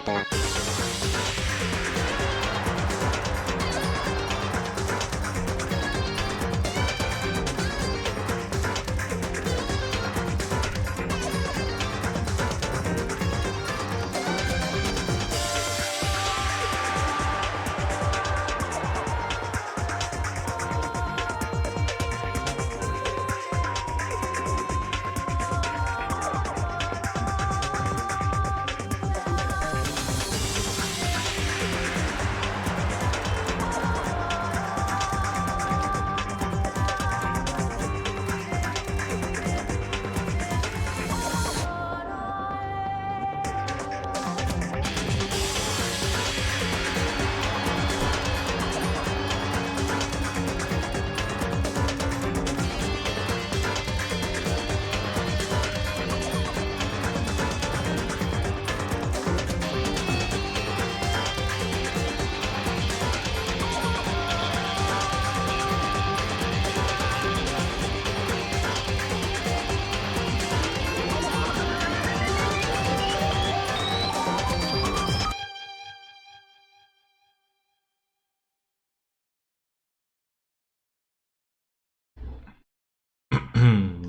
Danganronpa.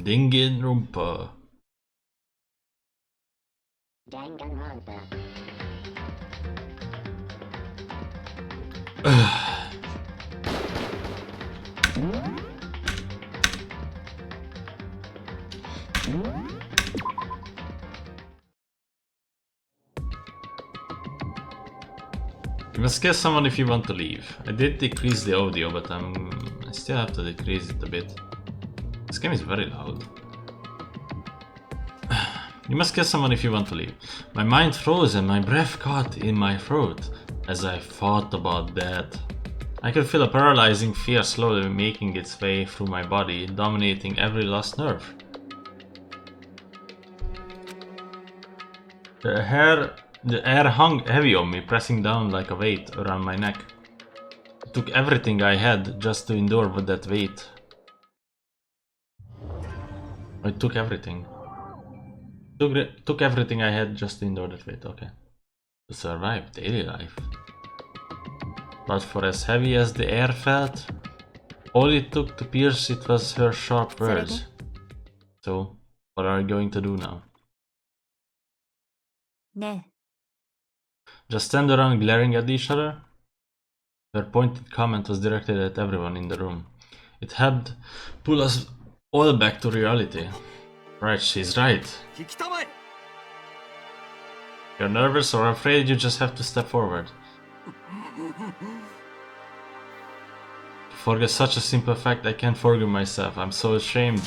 Danganronpa. Danganronpa. You must kill someone if you want to leave. I did decrease the audio, but I still have to decrease it a bit. This game is very loud. You must kill someone if you want to leave. My mind froze and my breath caught in my throat as I thought about that. I could feel a paralyzing fear slowly making its way through my body, dominating every last nerve. The air hung heavy on me, pressing down like a weight around my neck. It took everything I had just to endure with that weight. It took everything. Took everything I had just to endure that weight, okay. To survive daily life. But for as heavy as the air felt, all it took to pierce it was her sharp words. So, what are you going to do now? Just stand around glaring at each other? Her pointed comment was directed at everyone in the room. It helped pull us all back to reality. Right, she's right. You're nervous or afraid, you just have to step forward. To forget such a simple fact, I can't forgive myself. I'm so ashamed.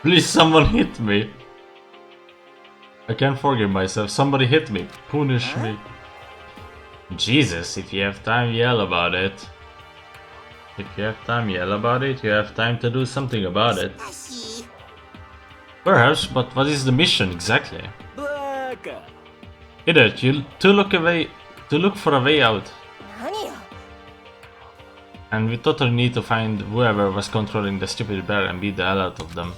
Please, someone hit me. I can't forgive myself. Somebody hit me. Punish me. Jesus, if you have time, yell about it. If you have time, yell about it. You have time to do something about it. Perhaps, but what is the mission exactly? Idiot, to look for a way out. And we totally need to find whoever was controlling the stupid bear and beat the hell out of them.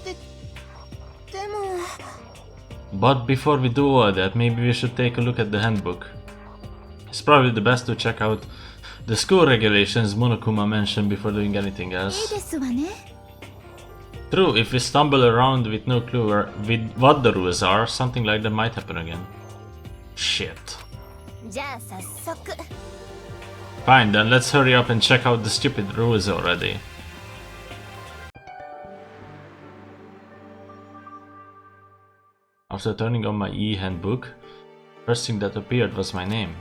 But before we do all that, maybe we should take a look at the handbook. It's probably the best to check out the school regulations Monokuma mentioned before doing anything else. True, if we stumble around with no clue with what the rules are, something like that might happen again. Shit. Fine, then let's hurry up and check out the stupid rules already. After turning on my e-handbook, first thing that appeared was my name.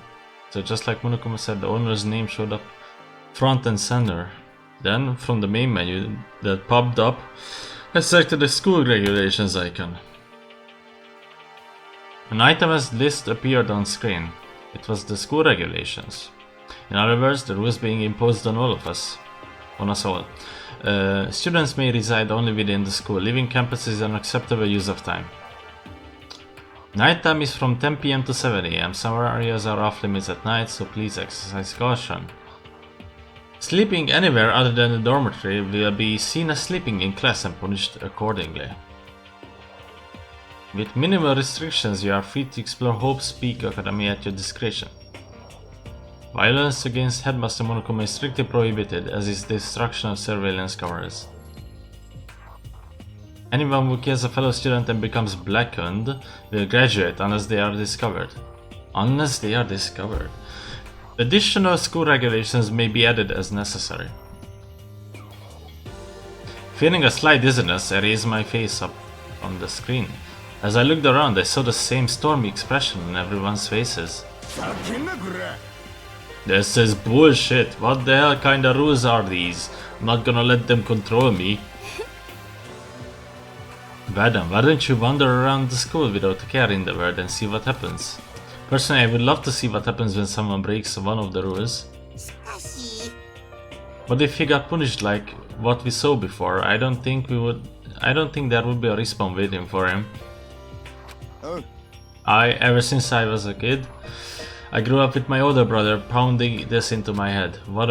So just like Monokuma said, the owner's name showed up front and center. Then, from the main menu that popped up, I selected the school regulations icon. An items list appeared on screen. It was the school regulations. In other words, the rules being imposed on all of us. On us all. Students may reside only within the school. Leaving campus is an acceptable use of time. Nighttime is from 10 PM to 7 AM. Some areas are off limits at night, so please exercise caution. Sleeping anywhere other than the dormitory will be seen as sleeping in class and punished accordingly. With minimal restrictions, you are free to explore Hope's Peak Academy at your discretion. Violence against Headmaster Monokuma is strictly prohibited, as is the destruction of surveillance cameras. Anyone who kills a fellow student and becomes blackened will graduate unless they are discovered. Unless they are discovered. Additional school regulations may be added as necessary. Feeling a slight dizziness, I raised my face up on the screen. As I looked around, I saw the same stormy expression on everyone's faces. This is bullshit. What the hell kind of rules are these? I'm not gonna let them control me. Madam, why don't you wander around the school without a care in the world and see what happens? Personally, I would love to see what happens when someone breaks one of the rules. But if he got punished like what we saw before, I don't think there would be a respawn waiting for him. Ever since I was a kid, I grew up with my older brother pounding this into my head. When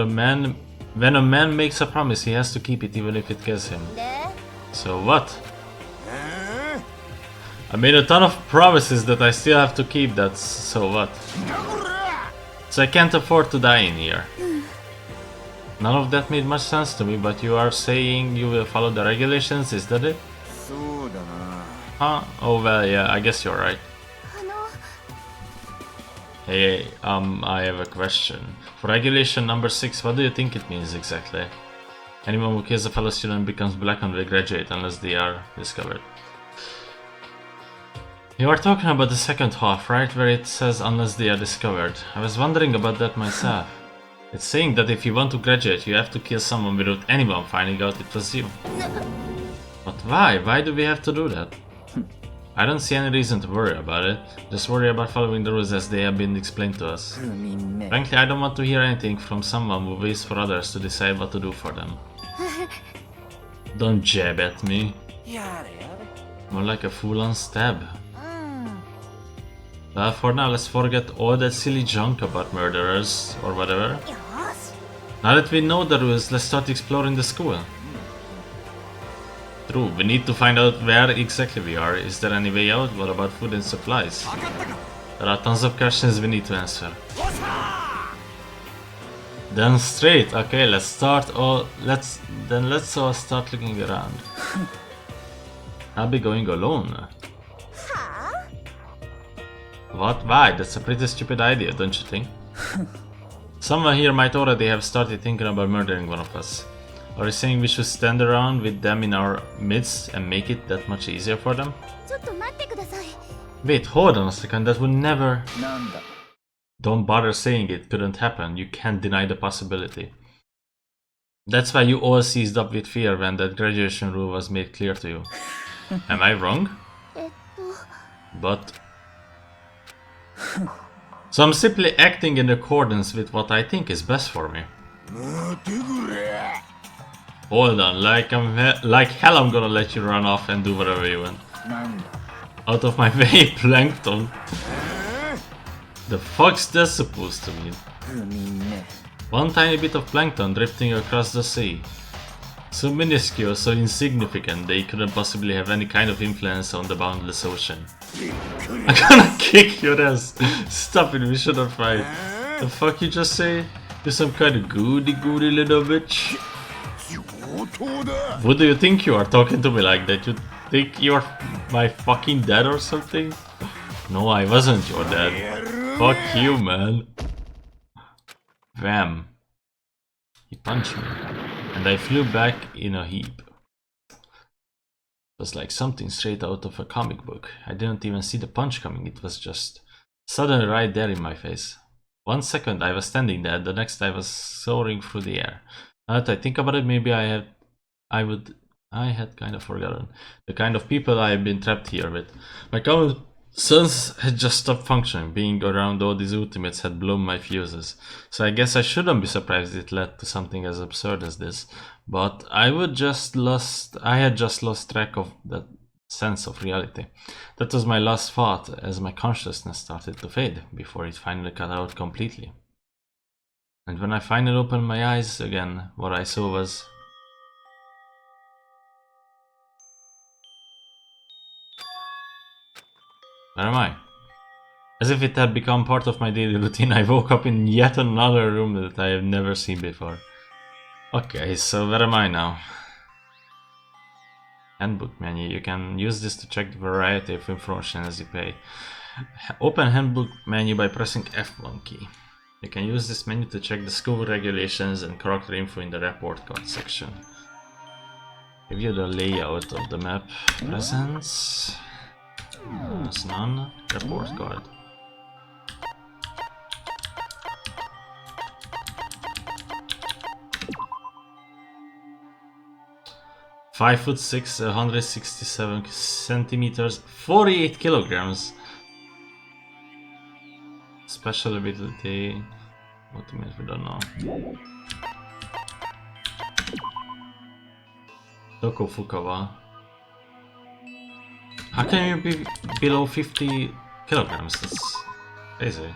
a man makes a promise, he has to keep it even if it kills him. So what? I made a ton of promises that I still have to keep, that's so what? So I can't afford to die in here. None of that made much sense to me, but you are saying you will follow the regulations, is that it? Huh? Oh well, yeah, I guess you're right. Hey, I have a question. For regulation number 6, what do you think it means exactly? Anyone who kills a fellow student becomes blackened will graduate unless they are discovered. You are talking about the second half, right? Where it says unless they are discovered. I was wondering about that myself. It's saying that if you want to graduate, you have to kill someone without anyone finding out it was you. But why? Why do we have to do that? I don't see any reason to worry about it. Just worry about following the rules as they have been explained to us. Frankly, I don't want to hear anything from someone who waits for others to decide what to do for them. Don't jab at me. More like a full-on stab. Well, for now, let's forget all that silly junk about murderers or whatever. Now that we know the rules, let's start exploring the school. True, we need to find out where exactly we are. Is there any way out? What about food and supplies? There are tons of questions we need to answer. Then straight. Okay, let's all start looking around. I'll be going alone. What? Why? That's a pretty stupid idea, don't you think? Someone here might already have started thinking about murdering one of us. Are you saying we should stand around with them in our midst and make it that much easier for them? Wait, hold on a second, that would never... Don't bother saying it couldn't happen, you can't deny the possibility. That's why you all seized up with fear when that graduation rule was made clear to you. Am I wrong? But... So I'm simply acting in accordance with what I think is best for me. Hold on, like hell I'm gonna let you run off and do whatever you want. Out of my way, Plankton. The fuck's that supposed to mean? One tiny bit of plankton drifting across the sea. So minuscule, so insignificant, they couldn't possibly have any kind of influence on the boundless ocean. I'm gonna kick your ass! Stop it, we shouldn't fight. The fuck you just say? You're some kind of goody little bitch? What do you think you are talking to me like that? You think you're my fucking dad or something? No, I wasn't your dad. Fuck you, man. Wham. He punched me, and I flew back in a heap. It was like something straight out of a comic book. I didn't even see the punch coming, it was just suddenly right there in my face. 1 second I was standing there, the next I was soaring through the air. Now that I think about it, maybe I had kind of forgotten the kind of people I have been trapped here with. My common sense had just stopped functioning. Being around all these ultimates had blown my fuses. So I guess I shouldn't be surprised it led to something as absurd as this. But I had just lost track of that sense of reality. That was my last thought as my consciousness started to fade before it finally cut out completely. And when I finally opened my eyes again, what I saw was... Where am I? As if it had become part of my daily routine, I woke up in yet another room that I have never seen before. Okay, so where am I now? Handbook menu. You can use this to check the variety of information as you pay. Open handbook menu by pressing F1 key. You can use this menu to check the school regulations and character info in the report card section. Review the layout of the map. Presents. There's none. Report card. Five foot 6, 167 centimeters, 48 kilograms. Special ability. What to make, we don't know. Toko Fukawa. How can you be below 50 kilograms? That's crazy.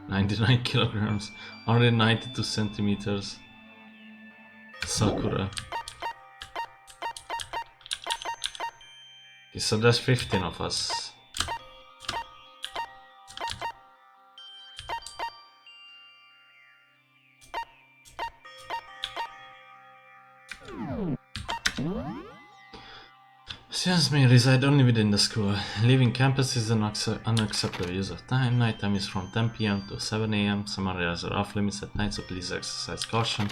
$99 kilograms, 192 centimeters. Sakura. Okay, so there's 15 of us. Students may reside only within the school. Leaving campus is an unacceptable use of time. Nighttime is from 10 PM to 7 AM. Some areas are off limits at night, so please exercise caution.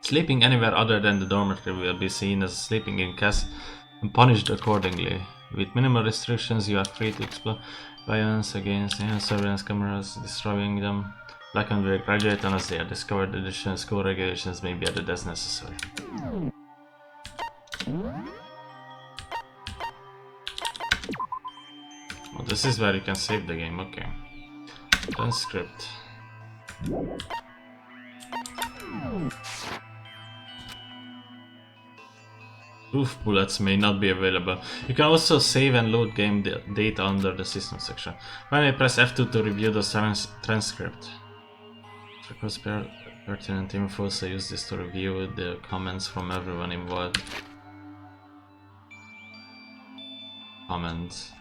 Sleeping anywhere other than the dormitory will be seen as sleeping in class and punished accordingly. With minimal restrictions, you are free to explore violence against surveillance cameras, destroying them. Black and will graduate unless they are discovered. Additional school regulations may be added as necessary. Oh, this is where you can save the game, okay. Transcript. Proof bullets may not be available. You can also save and load game data under the system section. Finally, press F2 to review the transcript. Request pertinent info, so use this to review the comments from everyone involved. Comments.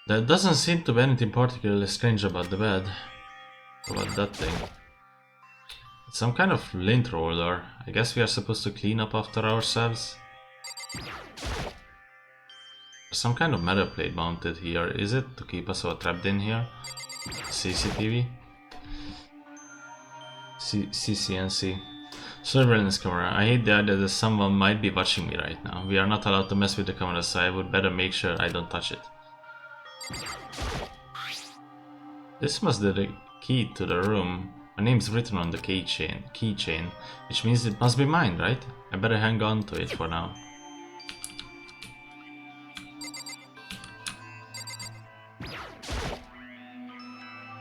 There doesn't seem to be anything particularly strange about the bed. About that thing. It's some kind of lint roller. I guess we are supposed to clean up after ourselves. There's some kind of metal plate mounted here. Is it to keep us all trapped in here? CCTV? CCNC. Surveillance camera. I hate the idea that someone might be watching me right now. We are not allowed to mess with the camera, so I would better make sure I don't touch it. This must be the key to the room. My name's written on the keychain, which means it must be mine, right? I better hang on to it for now.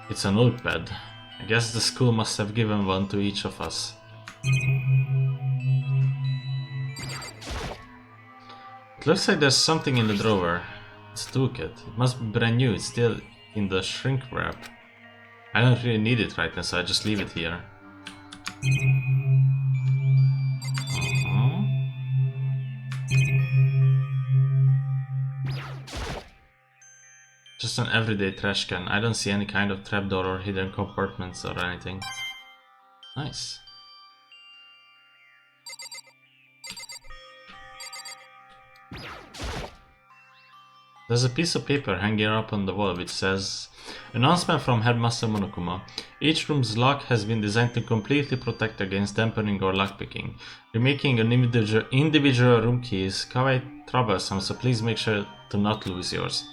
It's an old bed. I guess the school must have given one to each of us. It looks like there's something in the drawer. It's a toolkit. It must be brand new. It's still in the shrink wrap. I don't really need it right now, so I just leave it here. Just an everyday trash can. I don't see any kind of trapdoor or hidden compartments or anything. Nice. There's a piece of paper hanging up on the wall which says, "Announcement from Headmaster Monokuma. Each room's lock has been designed to completely protect against tampering or lockpicking. Remaking an individual room key is quite troublesome, so please make sure to not lose yours.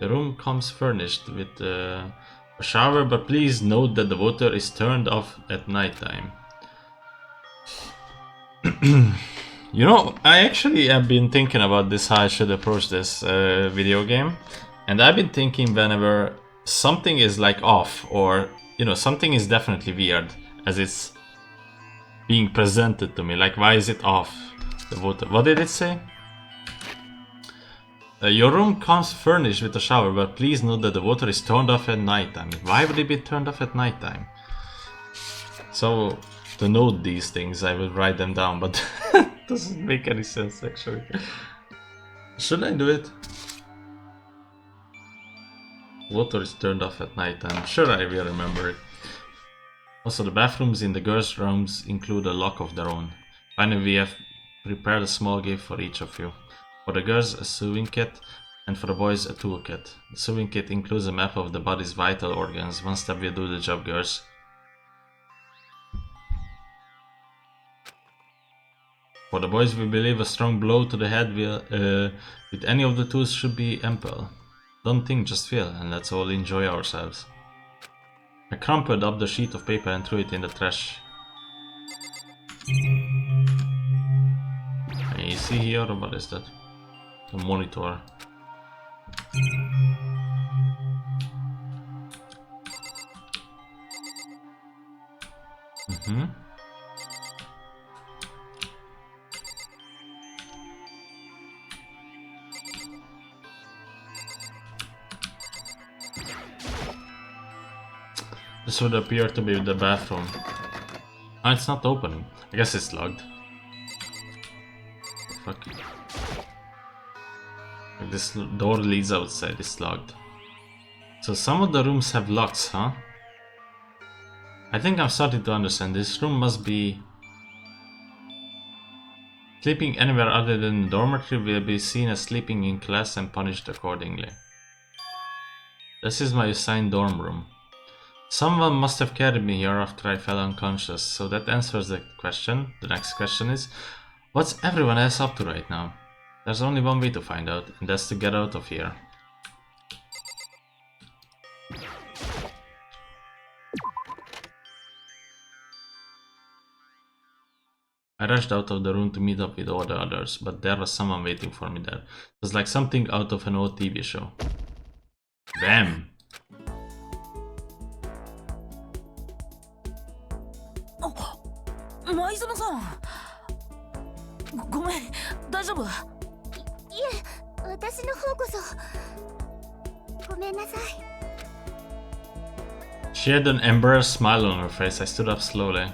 The room comes furnished with a shower, but please note that the water is turned off at nighttime." You know, I actually have been thinking about this, how I should approach this video game. And I've been thinking whenever something is like off, or, you know, something is definitely weird as it's being presented to me. Like, why is it off? The water. What did it say? Your room comes furnished with a shower, but please note that the water is turned off at nighttime. Why would it be turned off at nighttime? So, to note these things, I will write them down, but doesn't make any sense actually. Should I do it? Water is turned off at nighttime. Sure, I will remember it. Also, the bathrooms in the girls' rooms include a lock of their own. Finally, we have prepared a small gift for each of you. For the girls, a sewing kit, and for the boys, a toolkit. The sewing kit includes a map of the body's vital organs. One step will do the job, girls. For the boys, we believe a strong blow to the head with any of the tools should be ample. Don't think, just feel, and let's all enjoy ourselves. I crumpled up the sheet of paper and threw it in the trash. Can you see here? What is that? The monitor. This would appear to be the bathroom. Oh, it's not opening. I guess it's locked. Fuck. This door leads outside, it's locked. So some of the rooms have locks, huh? I think I'm starting to understand. This room must be... Sleeping anywhere other than the dormitory will be seen as sleeping in class and punished accordingly. This is my assigned dorm room. Someone must have carried me here after I fell unconscious, so that answers the question. The next question is, what's everyone else up to right now? There's only one way to find out, and that's to get out of here. I rushed out of the room to meet up with all the others, but there was someone waiting for me there. It was like something out of an old TV show. Bam! She had an embarrassed smile on her face. I stood up slowly.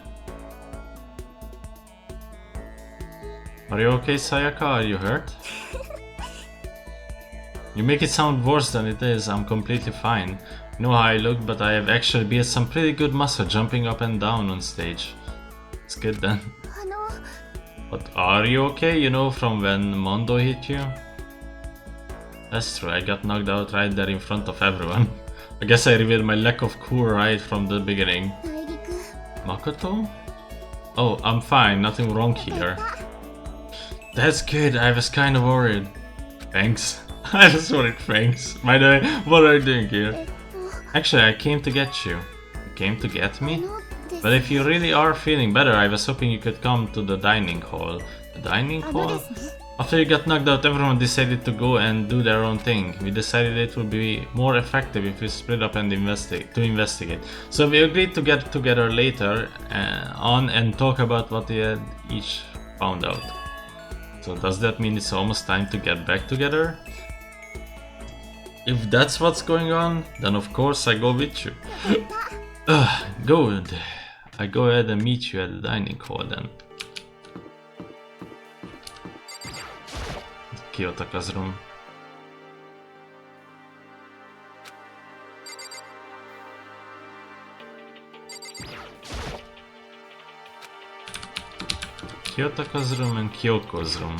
Are you okay, Sayaka? Are you hurt? You make it sound worse than it is. I'm completely fine. You know how I look, but I have actually built some pretty good muscle jumping up and down on stage. It's good then. But are you okay, you know, from when Mondo hit you? That's true, I got knocked out right there in front of everyone. I guess I revealed my lack of cool right from the beginning. Makoto? Oh, I'm fine, nothing wrong here. That's good, I was kind of worried. Thanks. I was worried, thanks. By the way, what are you doing here? Actually, I came to get you. You came to get me? But if you really are feeling better, I was hoping you could come to the dining hall. The dining hall? After you got knocked out, everyone decided to go and do their own thing. We decided it would be more effective if we split up and investigate. So we agreed to get together later on and talk about what we had each found out. So does that mean it's almost time to get back together? If that's what's going on, then of course I go with you. Good. I go ahead and meet you at the dining hall then. Kiyotaka's room. Kiyotaka's room and Kyoko's room.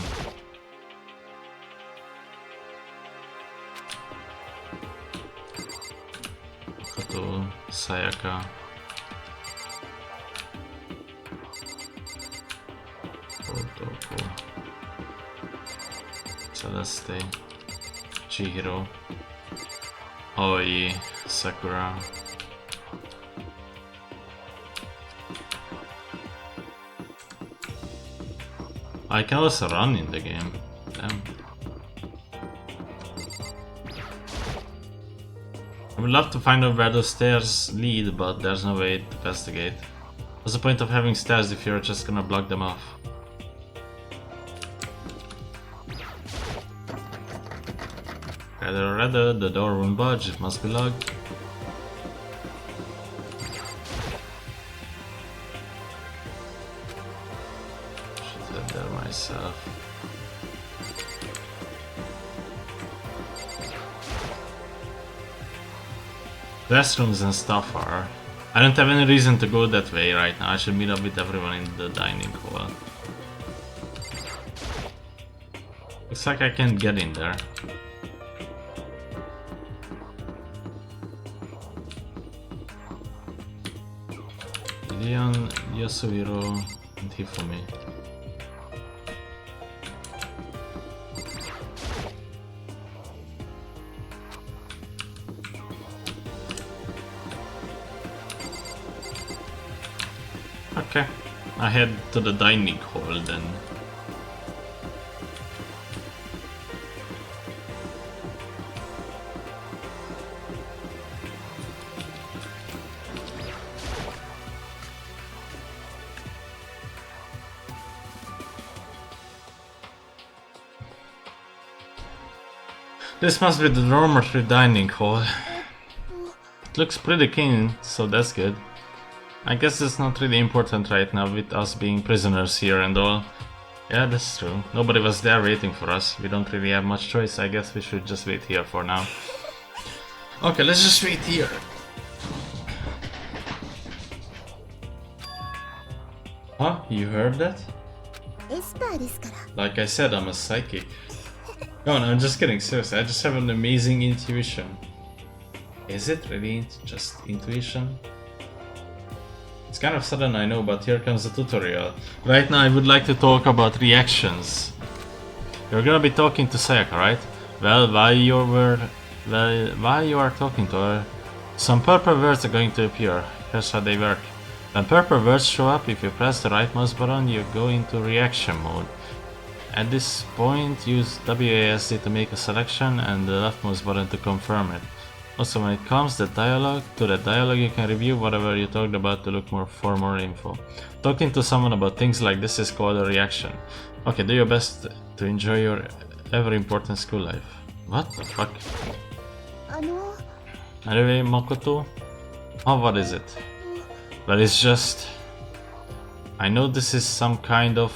Makoto, Sayaka. Otoko. Celeste. Chihiro. Oi. Sakura. I can also run in the game. Damn. I would love to find out where those stairs lead, but there's no way to investigate. What's the point of having stairs if you're just gonna block them off? Rather, the door won't budge, it must be locked. Should have there myself. Restrooms and stuff are. I don't have any reason to go that way right now. I should meet up with everyone in the dining hall. Looks like I can't get in there. Leon, Yasuhiro, and Hifumi. Okay, I head to the dining hall then. This must be the dormitory dining hall. It looks pretty clean, so that's good. I guess it's not really important right now with us being prisoners here and all. Yeah, that's true. Nobody was there waiting for us. We don't really have much choice. I guess we should just wait here for now. Okay, let's just wait here. Huh? You heard that? Like I said, I'm a psychic. No, I'm just kidding. Seriously, I just have an amazing intuition. Is it really just intuition? It's kind of sudden, I know, but here comes the tutorial. Right now I would like to talk about reactions. You're gonna be talking to Sayaka, right? Well, while you are talking to her, some purple words are going to appear. Here's how they work. When purple words show up, if you press the right mouse button, you go into reaction mode. At this point, use WASD to make a selection and the left mouse button to confirm it. Also, when it comes to the dialogue, you can review whatever you talked about to look for more info. Talking to someone about things like this is called a reaction. Okay, do your best to enjoy your ever important school life. What the fuck? Anyway, Makoto? Oh, what is it? Well, it's just... I know this is some kind of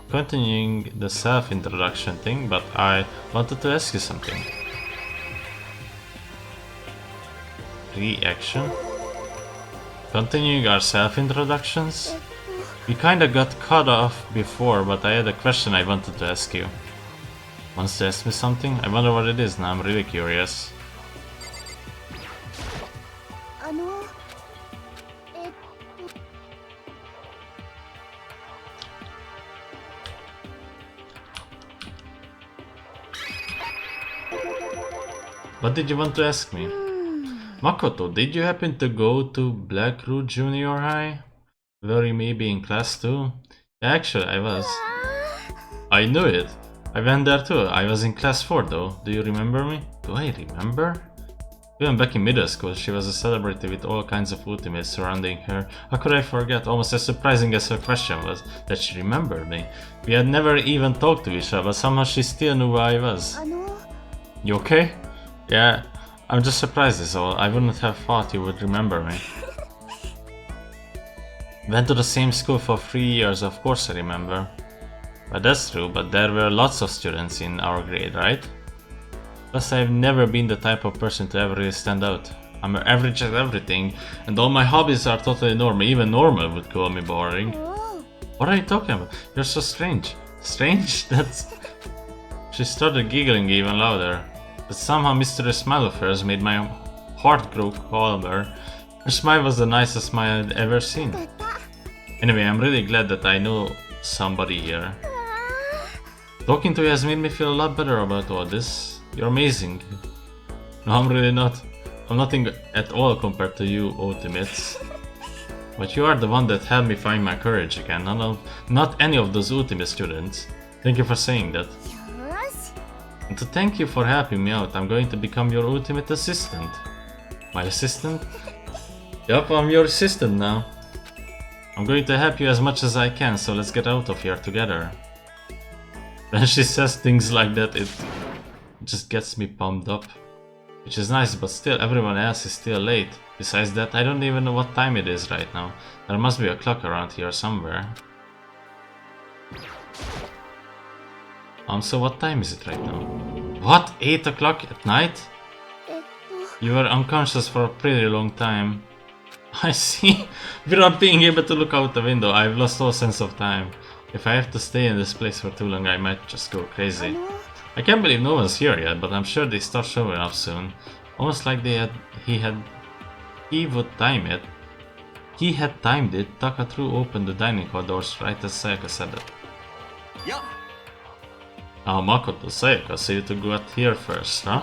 continuing the self-introduction thing, but I wanted to ask you something. Reaction? Continuing our self-introductions? We kinda got cut off before, but I had a question I wanted to ask you. Wants to ask me something? I wonder what it is now, I'm really curious. What did you want to ask me? Makoto, did you happen to go to Blackroot Junior High? Were you maybe in class too? Actually, I was. I knew it. I went there too. I was in class 4 though. Do you remember me? Do I remember? Even back in middle school, she was a celebrity with all kinds of ultimates surrounding her. How could I forget? Almost as surprising as her question was, that she remembered me. We had never even talked to each other, but somehow she still knew who I was. You okay? Yeah, I'm just surprised is all. I wouldn't have thought you would remember me. Went to the same school for 3 years, of course I remember. But that's true, but there were lots of students in our grade, right? Plus I've never been the type of person to ever really stand out. I'm average at everything, and all my hobbies are totally normal. Even normal would call me boring. What are you talking about? You're so strange. Strange? That's... She started giggling even louder. But somehow mysterious smile of hers made my heart grow colder. Her smile was the nicest smile I'd ever seen. Anyway, I'm really glad that I know somebody here. Talking to you has made me feel a lot better about all this. You're amazing. No, I'm really not. I'm nothing at all compared to you, Ultimates. But you are the one that helped me find my courage again, not any of those Ultimate students. Thank you for saying that. And to thank you for helping me out, I'm going to become your ultimate assistant. My assistant? Yup, I'm your assistant now. I'm going to help you as much as I can, so let's get out of here together. When she says things like that, It just gets me pumped up. Which is nice, but still everyone else is still late. Besides that, I don't even know what time it is right now. There must be a clock around here somewhere. So what time is it right now? What? 8 o'clock at night? You were unconscious for a pretty long time. I see. Without being able to look out the window, I've lost all sense of time. If I have to stay in this place for too long, I might just go crazy. I can't believe no one's here yet, but I'm sure they start showing up soon. Almost like he would time it. He had timed it. Taka threw open the dining hall doors right as Sayaka said it. Yeah. Oh, Makoto, Sayaka, so you to go out here first, huh?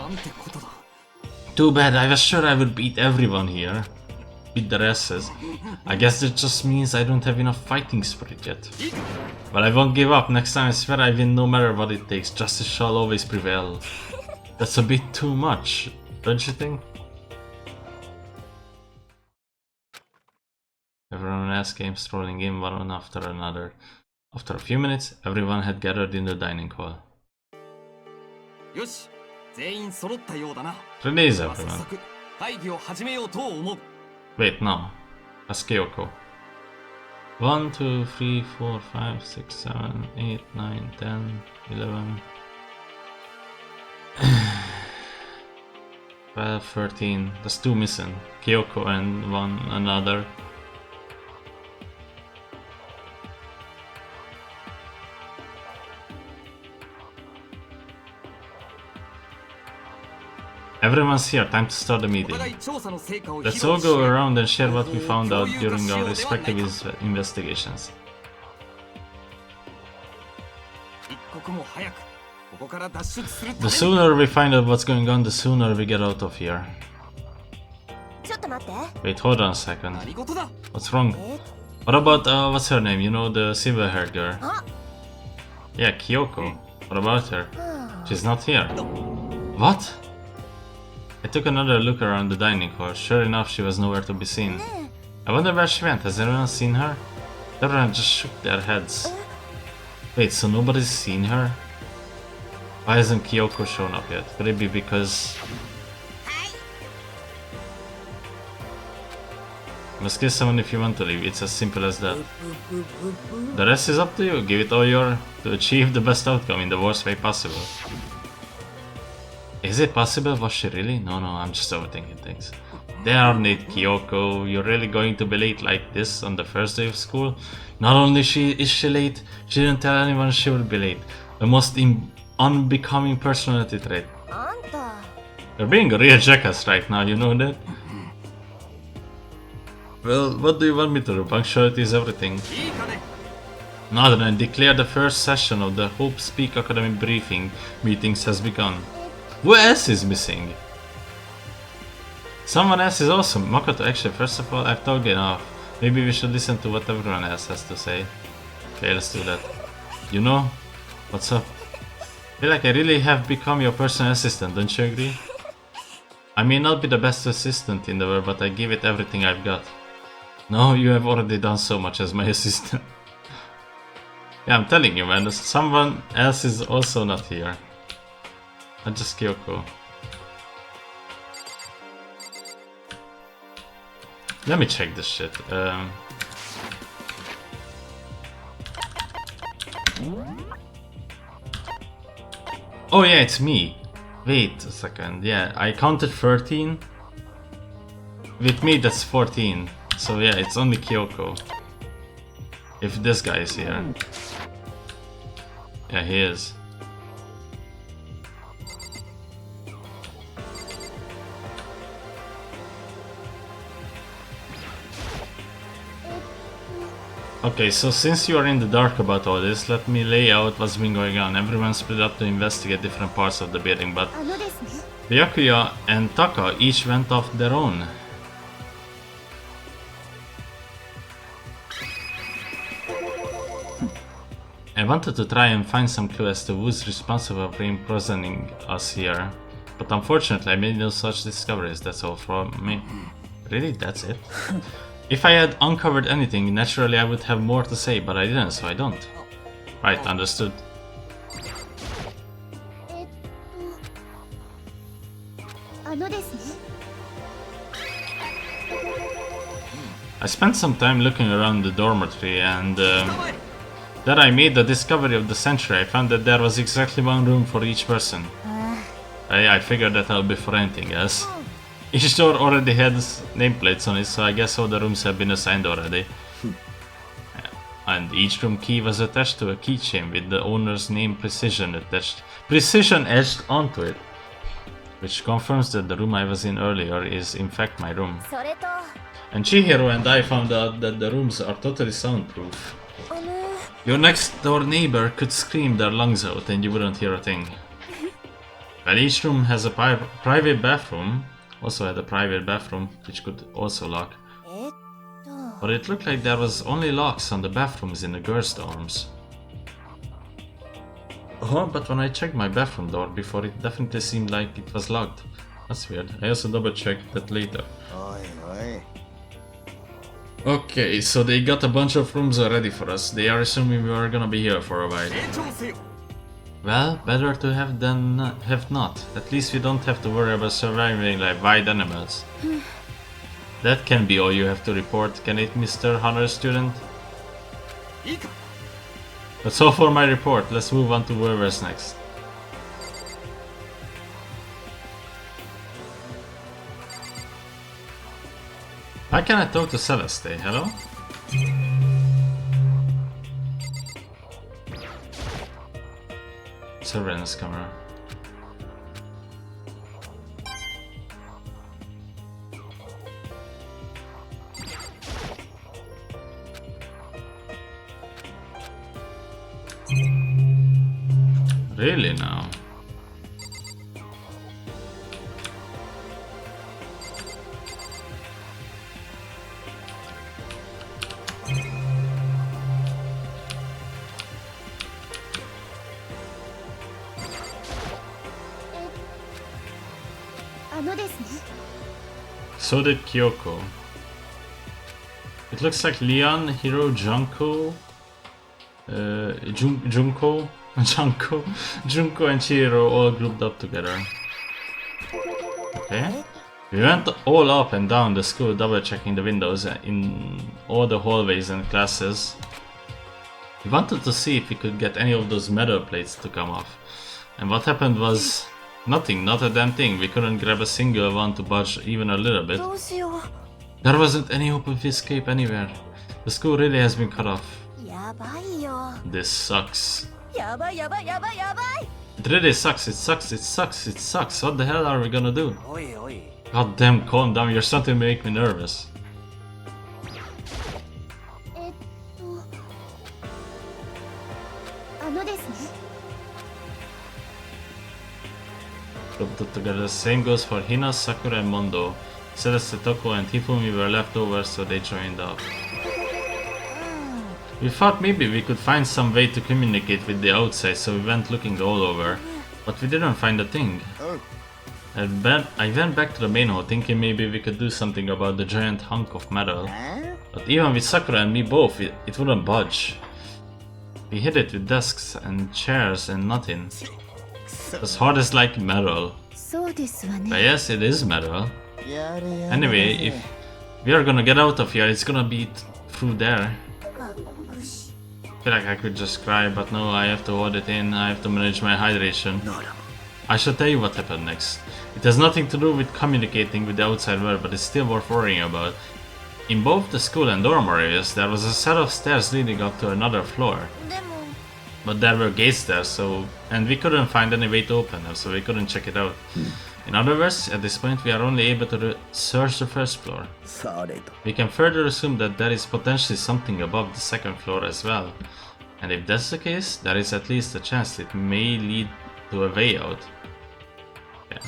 Too bad, I was sure I would beat everyone here. Beat the rest. I guess that just means I don't have enough fighting spirit yet. But I won't give up. Next time I swear I win no matter what it takes. Justice shall always prevail. That's a bit too much, don't you think? Everyone else came strolling in one after another. After a few minutes, everyone had gathered in the dining hall. よし、全員揃ったようだな。 Release 早 everyone. 速会議を始めようと思う。 Wait, no. That's Kyoko. 1, 2, 3, 4, 5, 6, 7, 8, 9, 10, 11, 12, 13. There's 2 missing. Kyoko and one another. Everyone's here, time to start the お meeting. 互い調査の成果を披 Let's 露 all し go around and share what we found out during our 共有化しようではないか。 respective investigations. 一刻も早くここから脱出するた The めに。 sooner we find out what's going on, the sooner we get out of here. ちょっと待って。 Wait, hold on a second. 何事だ。 What's wrong? What about, what's her name? You know, the silver-haired girl? Yeah, Kyoko. What about her? She's not here. What? I took another look around the dining hall. Sure enough, she was nowhere to be seen. I wonder where she went. Has anyone seen her? Everyone just shook their heads. Wait, so nobody's seen her? Why hasn't Kyoko shown up yet? Could it be because... Must kill someone if you want to leave. It's as simple as that. The rest is up to you. Give it all to achieve the best outcome in the worst way possible. Is it possible? Was she really? No, I'm just overthinking things. Darn it, Kyoko. You're really going to be late like this on the first day of school? Not only is she late, she didn't tell anyone she would be late. The most unbecoming personality trait. You're being a real jackass right now, you know that? Well, what do you want me to do? Punctuality is everything. いいかね。 Now then, I declare the first session of the Hope Speak Academy briefing meetings has begun. Who else is missing? Someone else is awesome. Makoto, actually, first of all, I've talked enough. Maybe we should listen to what everyone else has to say. Okay, let's do that. You know? What's up? I feel like I really have become your personal assistant, don't you agree? I may not be the best assistant in the world, but I give it everything I've got. No, you have already done so much as my assistant. Yeah, I'm telling you, man, someone else is also not here. Not just Kyoko. Let me check this shit. Oh yeah, it's me. Wait a second. Yeah, I counted 13. With me, that's 14. So yeah, it's only Kyoko. If this guy is here. Yeah, he is. Okay, so since you are in the dark about all this, let me lay out what's been going on. Everyone split up to investigate different parts of the building, but Byakuya and Taka each went off their own. I wanted to try and find some clue as to who's responsible for imprisoning us here, but unfortunately I made no such discoveries. That's all from me. Really? That's it? If I had uncovered anything, naturally I would have more to say, but I didn't, so I don't. Right, understood. I spent some time looking around the dormitory and then I made the discovery of the century. I found that there was exactly one room for each person. I figured that I'll be for anything else. Each door already has nameplates on it, so I guess all the rooms have been assigned already. And each room key was attached to a keychain with the owner's name precision etched onto it. Which confirms that the room I was in earlier is in fact my room. And Chihiro and I found out that the rooms are totally soundproof. Your next door neighbor could scream their lungs out and you wouldn't hear a thing. Well, each room has a private bathroom, also had a private bathroom, which could also lock. But it looked like there was only locks on the bathrooms in the girls' dorms. Oh, but when I checked my bathroom door before, it definitely seemed like it was locked. That's weird. I also double checked that later. Okay, so they got a bunch of rooms already for us. They are assuming we are gonna be here for a while. Well, better to have than have not. At least we don't have to worry about surviving like wild animals. That can be all you have to report, can it, Mr. Honor Student? That's all for my report. Let's move on to whoever's next. Why can't I talk to Celeste? Hello? Surveillance camera. Really now? So did Kyoko. It looks like Leon, Hiro, Junko, Junko, and Chihiro all grouped up together. Okay. We went all up and down the school, double checking the windows in all the hallways and classes. We wanted to see if we could get any of those metal plates to come off. And what happened was nothing, not a damn thing. We couldn't grab a single one to budge even a little bit. There wasn't any hope of escape anywhere. The school really has been cut off. This sucks. It really sucks, it sucks. What the hell are we gonna do? God damn, calm down, you're starting to make me nervous. Put together. The same goes for Hina, Sakura and Mondo. Celeste, Toko and Hifumi were left over, so they joined up. We thought maybe we could find some way to communicate with the outside, so we went looking all over. But we didn't find a thing. I went back to the main hall thinking maybe we could do something about the giant hunk of metal. But even with Sakura and me both, it wouldn't budge. We hit it with desks and chairs and nothing. As hard as like metal. But yes, it is metal. Anyway, if we are gonna get out of here, it's gonna be through there. I feel like I could just cry, but no, I have to hold it in, I have to manage my hydration. I shall tell you what happened next. It has nothing to do with communicating with the outside world, but it's still worth worrying about. In both the school and dorm areas, there was a set of stairs leading up to another floor. But there were gates there, and we couldn't find any way to open them, so we couldn't check it out. In other words, at this point we are only able to search the first floor. We can further assume that there is potentially something above the second floor as well. And if that's the case, there is at least a chance it may lead to a way out. Yeah.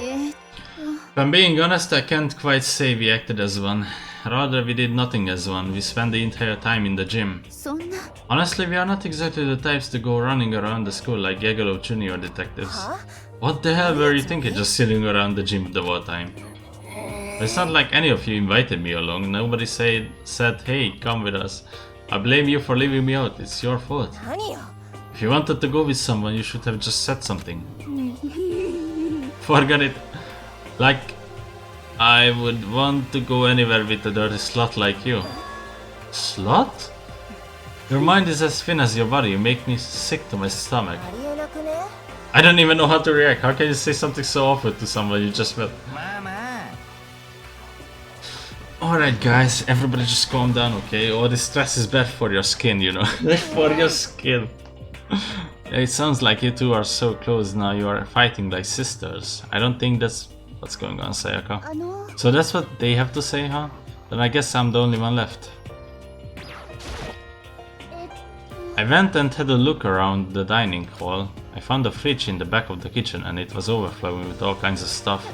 If I'm being honest, I can't quite say we acted as one. Rather, we did nothing as one. We spent the entire time in the gym. Honestly, we are not exactly the types to go running around the school like Yagalo Junior detectives. What the hell were you thinking, just sitting around the gym the whole time? It's not like any of you invited me along. Nobody said, hey, come with us. I blame you for leaving me out. It's your fault. 何よ If you wanted to go with someone, you should have just said something. Forget it. Like, I would want to go anywhere with a dirty slut like you. Slut? Your mind is as thin as your body. You make me sick to my stomach. ありえなくね I don't even know how to react. How can you say something so awful to someone you just met? まあまあ Alright guys, everybody just calm down, okay? All this stress is bad for your skin, you know? For your skin. It sounds like you two are so close now, you are fighting like sisters. I don't think that's what's going on, Sayaka. あの So that's what they have to say, huh? Then I guess I'm the only one left. I went and had a look around the dining hall. I found a fridge in the back of the kitchen and it was overflowing with all kinds of stuff.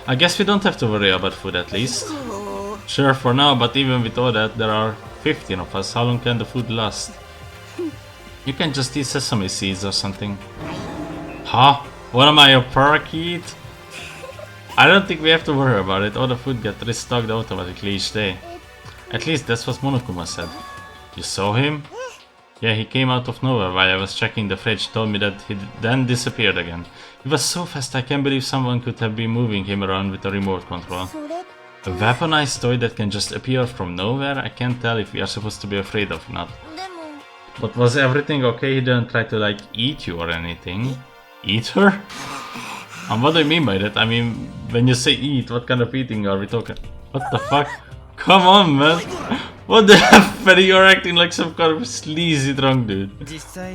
I guess we don't have to worry about food at least. Sure for now, but even with all that, there are 15 of us. How long can the food last? You can just eat sesame seeds or something. Huh? What am I, a parakeet? I don't think we have to worry about it. All the food gets restocked automatically each day. At least that's what Monokuma said. You saw him? Yeah, he came out of nowhere while I was checking the fridge, told me that he then disappeared again. He was so fast I can't believe someone could have been moving him around with a remote control. それ A weaponized toy that can just appear from nowhere? I can't tell if we are supposed to be afraid of or not. でも But was everything okay? He didn't try to like eat you or anything. Eat her? And what do you mean by that? I mean, when you say eat, what kind of eating are we talking? What the fuck? Come on, man! What the hell? You're acting like some kind of sleazy drunk dude. 実際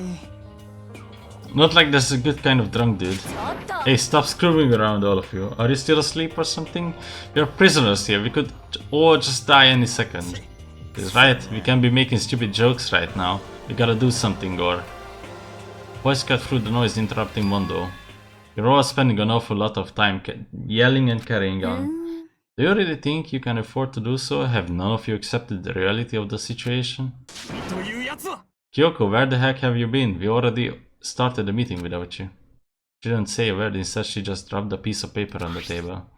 Not like there's a good kind of drunk dude. ちょっと Hey, stop screwing around, all of you. Are you still asleep or something? We're prisoners here. We could all just die any second. He's right. We can't be making stupid jokes right now. We gotta do something, or... Voice cut through the noise interrupting Mondo. You're all spending an awful lot of time yelling and carrying on. Do you really think you can afford to do so? Have none of you accepted the reality of the situation? というやつは Kyoko, where the heck have you been? We already started the meeting without you. She didn't say a word, instead she just dropped a piece of paper on the table.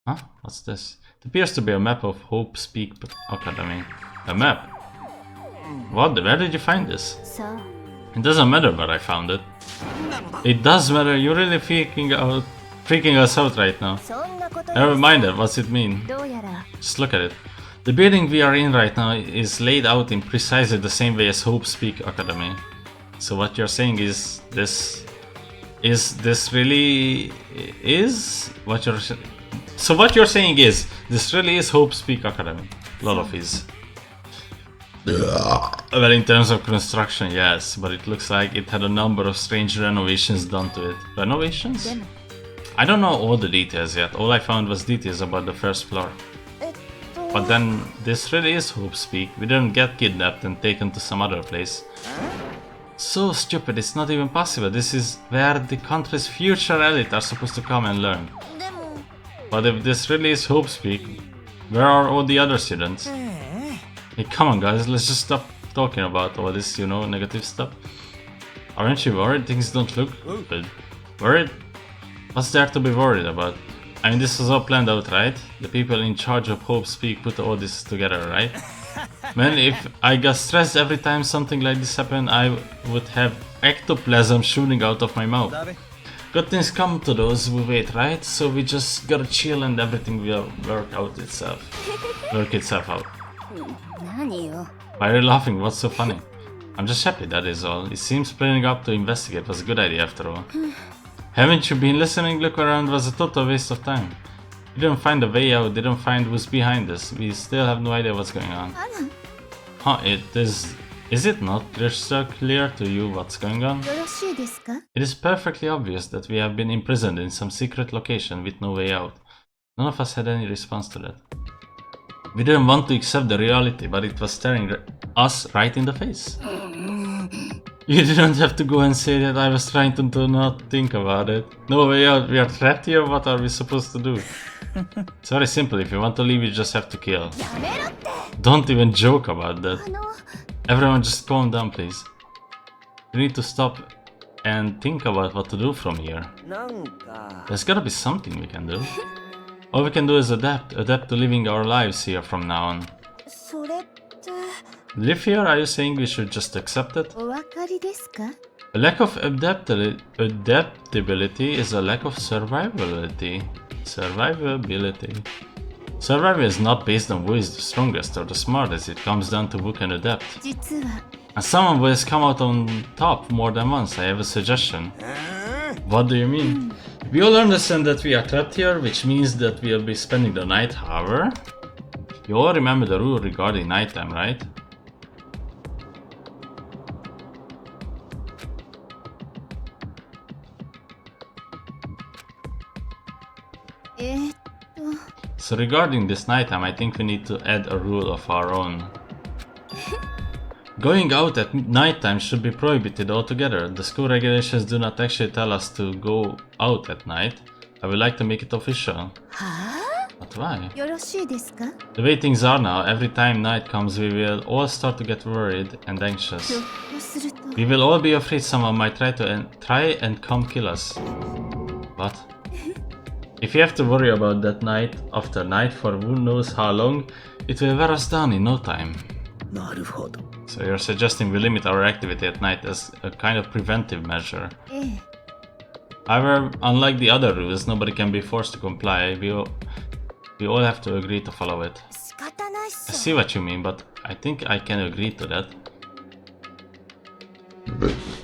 Huh? What's this? It appears to be a map of Hope Speak Academy. A map? What? Where did you find this? さあ It doesn't matter where I found it. なのだ It does matter, you're really freaking us out right now. そんなこと Never mind that, what's it mean? どうやら Just look at it. The building we are in right now is laid out in precisely the same way as Hope Speak Academy. So what you're saying is this really is what you're so what you're saying is this really is Hope Speak Academy. A lot of is. Well, in terms of construction, yes, but it looks like it had a number of strange renovations done to it. Renovations? でも I don't know all the details yet. All I found was details about the first floor. えっと But then, this really is Hope Speak. We didn't get kidnapped and taken to some other place. So stupid, it's not even possible. This is where the country's future elite are supposed to come and learn. でも But if this really is Hope Speak, where are all the other students? Hey, come on guys, let's just stop talking about all this, you know, negative stuff. Aren't you worried things don't look good? Worried? What's there to be worried about? I mean, this was all planned out, right? The people in charge of Hope Speak put all this together, right? Man, if I got stressed every time something like this happened, I would have ectoplasm shooting out of my mouth. だべ Good things come to those who wait, right? So we just gotta chill and everything will work itself out. 何よ Why are you laughing? What's so funny? I'm just happy, that is all. It seems planning up to investigate was a good idea after all. Haven't you been listening? Look around was a total waste of time. We didn't find a way out, didn't find who's behind us. We still have no idea what's going on. あら Huh, it is... Is it not crystal clear to you what's going on? よろしいですか It is perfectly obvious that we have been imprisoned in some secret location with no way out. None of us had any response to that. We didn't want to accept the reality, but it was staring us right in the face. You didn't have to go and say that. I was trying to not think about it. No way out, we are trapped here, what are we supposed to do? It's very simple, if you want to leave you just have to kill. やめろって Don't even joke about that. あの Everyone just calm down, please. We need to stop and think about what to do from here. なんか There's gotta be something we can do. All we can do is adapt to living our lives here from now on. それって Live here? Are you saying we should just accept it? お分かりですか？ A lack of adaptability is a lack of survivability. Survivability. Survival is not based on who is the strongest or the smartest, it comes down to who can adapt. 実は And someone who has come out on top more than once. I have a suggestion. What do you mean? We all understand that we are trapped here, which means that we'll be spending the night, however. You all remember the rule regarding nighttime, right? と So regarding this nighttime, I think we need to add a rule of our own. Going out at nighttime should be prohibited altogether. The school regulations do not actually tell us to go out at night. I would like to make it official. はあ But why? よろしいですか？ The way things are now, every time night comes we will all start to get worried and anxious. ひょっとすると We will all be afraid someone might try and come kill us. What? If you have to worry about that night after night for who knows how long, it will wear us down in no time. なるほど。 So you're suggesting we limit our activity at night as a kind of preventive measure. ええ However, unlike the other rules, nobody can be forced to comply. We all have to agree to follow it. 仕方ないっ I し see what you mean, but I think I can agree to that.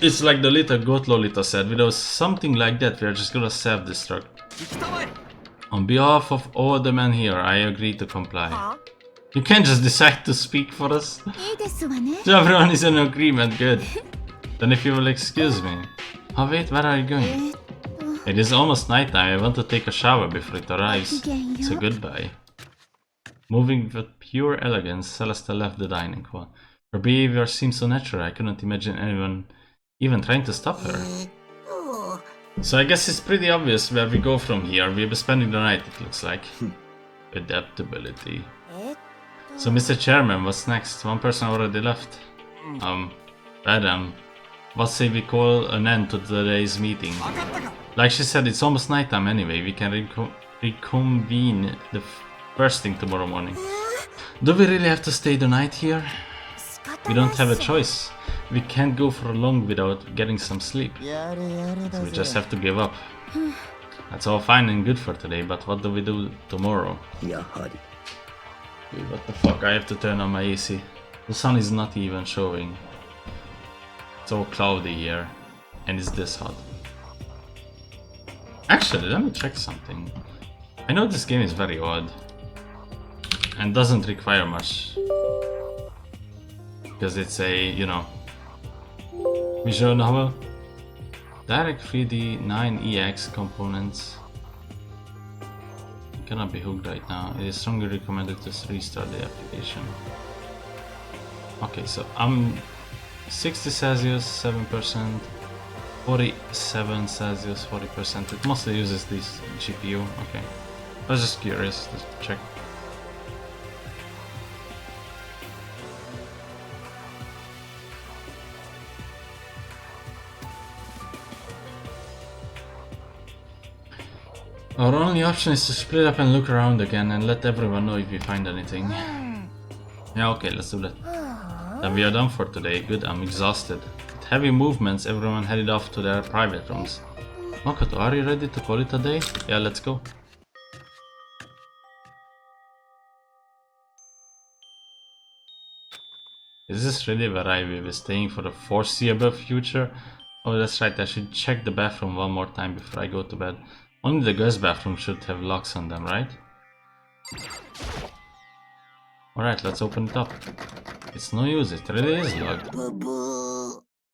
It's like the little goat Lolita said, without something like that, we are just gonna self-destruct. 行きたまえ On behalf of all the men here, I agree to comply. You can't just decide to speak for us. ょいいですわね So everyone is in agreement, good. Then if you will excuse me. Oh wait, where are you え going? と It is almost nighttime, I want to take a shower before it arrives. ごきげんよう So goodbye. Moving with pure elegance, Celeste left the dining hall. Her behavior seemed so natural, I couldn't imagine anyone even trying to stop her. So I guess it's pretty obvious where we go from here. We'll be spending the night, it looks like. Adaptability. え So Mr. Chairman, what's next? One person already left. Adam, what say we call an end to today's meeting? 分かったか Like she said, it's almost nighttime anyway. We can reconvene the first thing tomorrow morning. Do we really have to stay the night here? 仕方 We ない don't っ have a しょ choice. We can't go for long without getting some sleep. やれやれだ We ぜ。 just have to give up. That's all fine and good for today, but what do we do tomorrow? やはり。 Dude, what the fuck? I have to turn on my AC. The sun is not even showing. It's all cloudy here. And it's this hot. Actually, let me check something. I know this game is very odd. And doesn't require much. Because it's a, you know, visual novel. Direct 3D 9EX components. You cannot be hooked right now. It is strongly recommended to restart the application. Okay, so I'm 60 Celsius, 7%, 47 Celsius, 40%. It mostly uses this GPU. Okay, I was just curious to check. Our only option is to split up and look around again and let everyone know if we find anything. Yeah, okay, let's do that. Then we are done for today. Good, I'm exhausted. With heavy movements, everyone headed off to their private rooms. Makoto, are you ready to call it a day? Yeah, let's go. Is this really where I will be staying for the foreseeable future? Oh, that's right, I should check the bathroom one more time before I go to bed. Only the girls' bathroom should have locks on them, right? Alright, let's open it up. It's no use, it really is locked.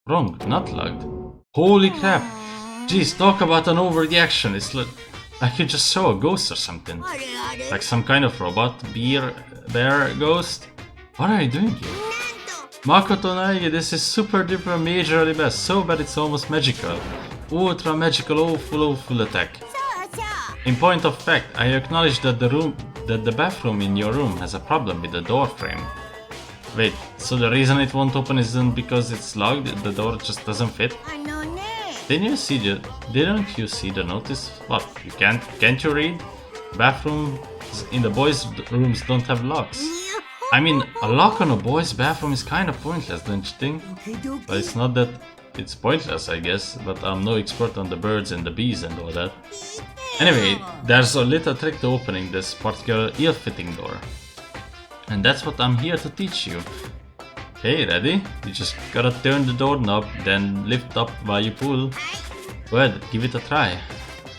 Wrong, not locked. Holy crap! Jeez, talk about an overreaction. It's like you just saw a ghost or something. Like some kind of robot, bear ghost? What are you doing here? Makoto Naegi, this is super duper majorly best. So bad it's almost magical. Ultra magical, awful attack. In point of fact, I acknowledge that the bathroom in your room has a problem with the door frame. Wait, so the reason it won't open isn't because it's locked, the door just doesn't fit? Didn't you see the notice? What, you can't you read? Bathrooms in the boys' rooms don't have locks. I mean, a lock on a boy's bathroom is kind of pointless, don't you think? But it's not that it's pointless, I guess, but I'm no expert on the birds and the bees and all that. Anyway, there's a little trick to opening this particular ill-fitting door. And that's what I'm here to teach you. Okay, ready? You just gotta turn the doorknob, then lift up while you pull. Go ahead, give it a try.